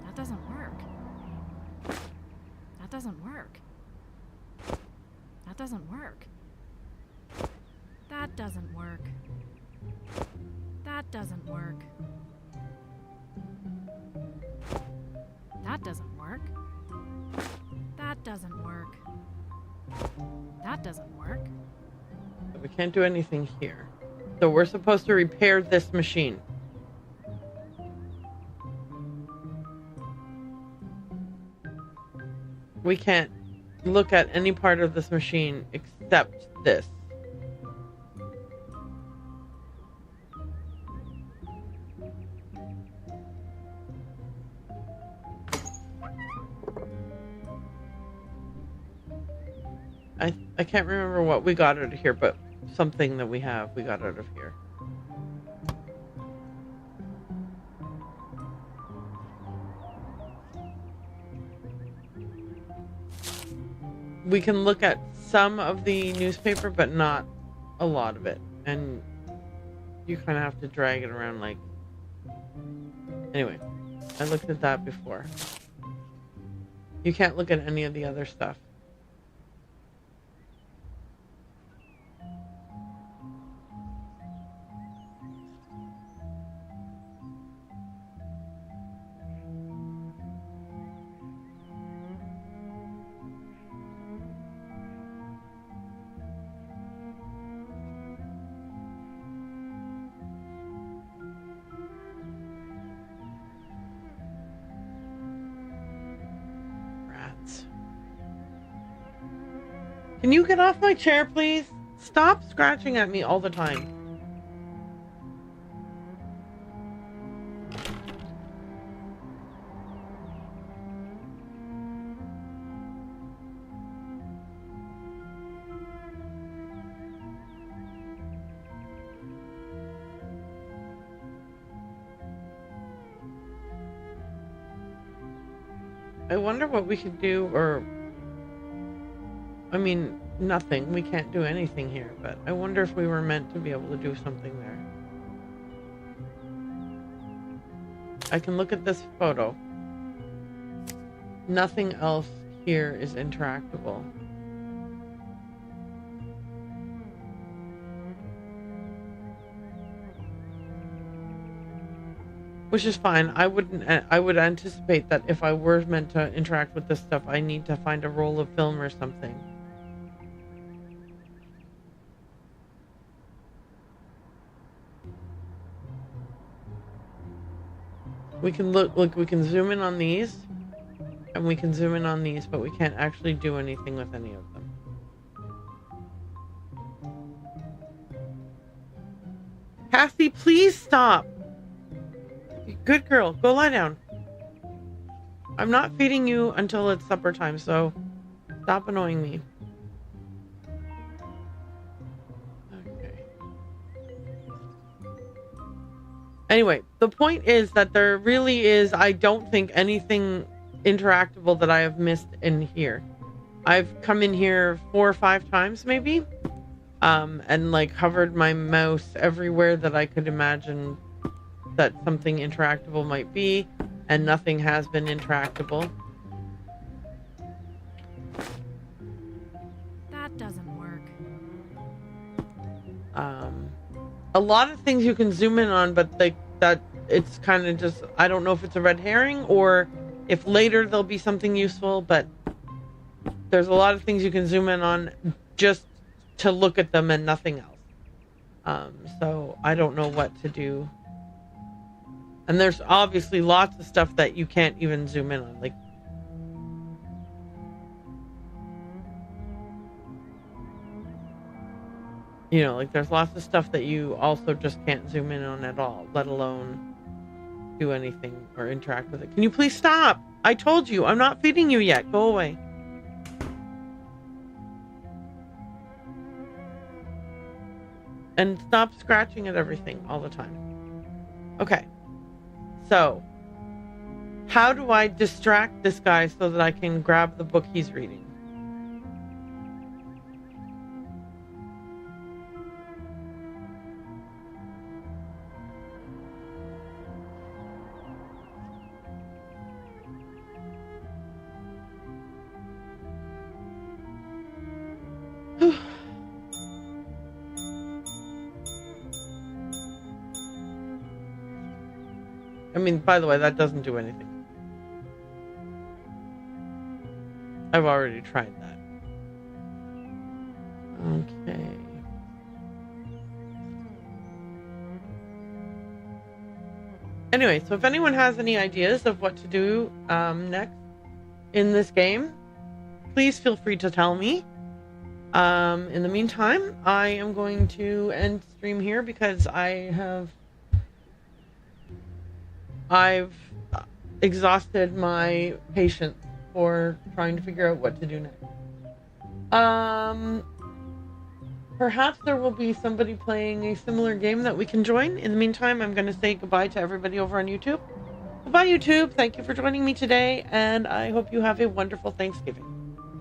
That doesn't work. That doesn't work. That doesn't work. That doesn't work. That doesn't work. That doesn't work. That doesn't work. That doesn't work. We can't do anything here. So we're supposed to repair this machine. We can't look at any part of this machine except this. I can't remember what we got out of here, but something that we got out of here. We can look at some of the newspaper, but not a lot of it. And you kind of have to drag it around like... Anyway, I looked at that before. You can't look at any of the other stuff. Can you get off my chair, please? Stop scratching at me all the time. I wonder what we could do, or... I mean, nothing. We can't do anything here, but I wonder if we were meant to be able to do something there. I can look at this photo. Nothing else here is interactable. Which is fine. I would anticipate that if I were meant to interact with this stuff, I need to find a roll of film or something. We can look, we can zoom in on these, and we can zoom in on these, but we can't actually do anything with any of them. Cassie, please stop. Good girl, go lie down. I'm not feeding you until it's supper time, so stop annoying me. Okay. Anyway, the point is that there really is, I don't think, anything interactable that I have missed in here. I've come in here 4 or 5 times maybe, and like hovered my mouse everywhere that I could imagine that something interactable might be, and nothing has been interactable. That doesn't work. A lot of things you can zoom in on, but like that, it's kind of just, I don't know if it's a red herring or if later there'll be something useful, but there's a lot of things you can zoom in on just to look at them and nothing else. So I don't know what to do. And there's obviously lots of stuff that you can't even zoom in on. Like, you know, like there's lots of stuff that you also just can't zoom in on at all, let alone do anything or interact with it. Can you please stop? I told you, I'm not feeding you yet. Go away. And stop scratching at everything all the time. Okay. So, how do I distract this guy so that I can grab the book he's reading? I mean, by the way, that doesn't do anything. I've already tried that. Okay. Anyway, so if anyone has any ideas of what to do next in this game, please feel free to tell me. In the meantime, I am going to end stream here because I've exhausted my patience for trying to figure out what to do next. Perhaps there will be somebody playing a similar game that we can join. In the meantime, I'm going to say goodbye to everybody over on YouTube. Goodbye, YouTube. Thank you for joining me today, and I hope you have a wonderful Thanksgiving.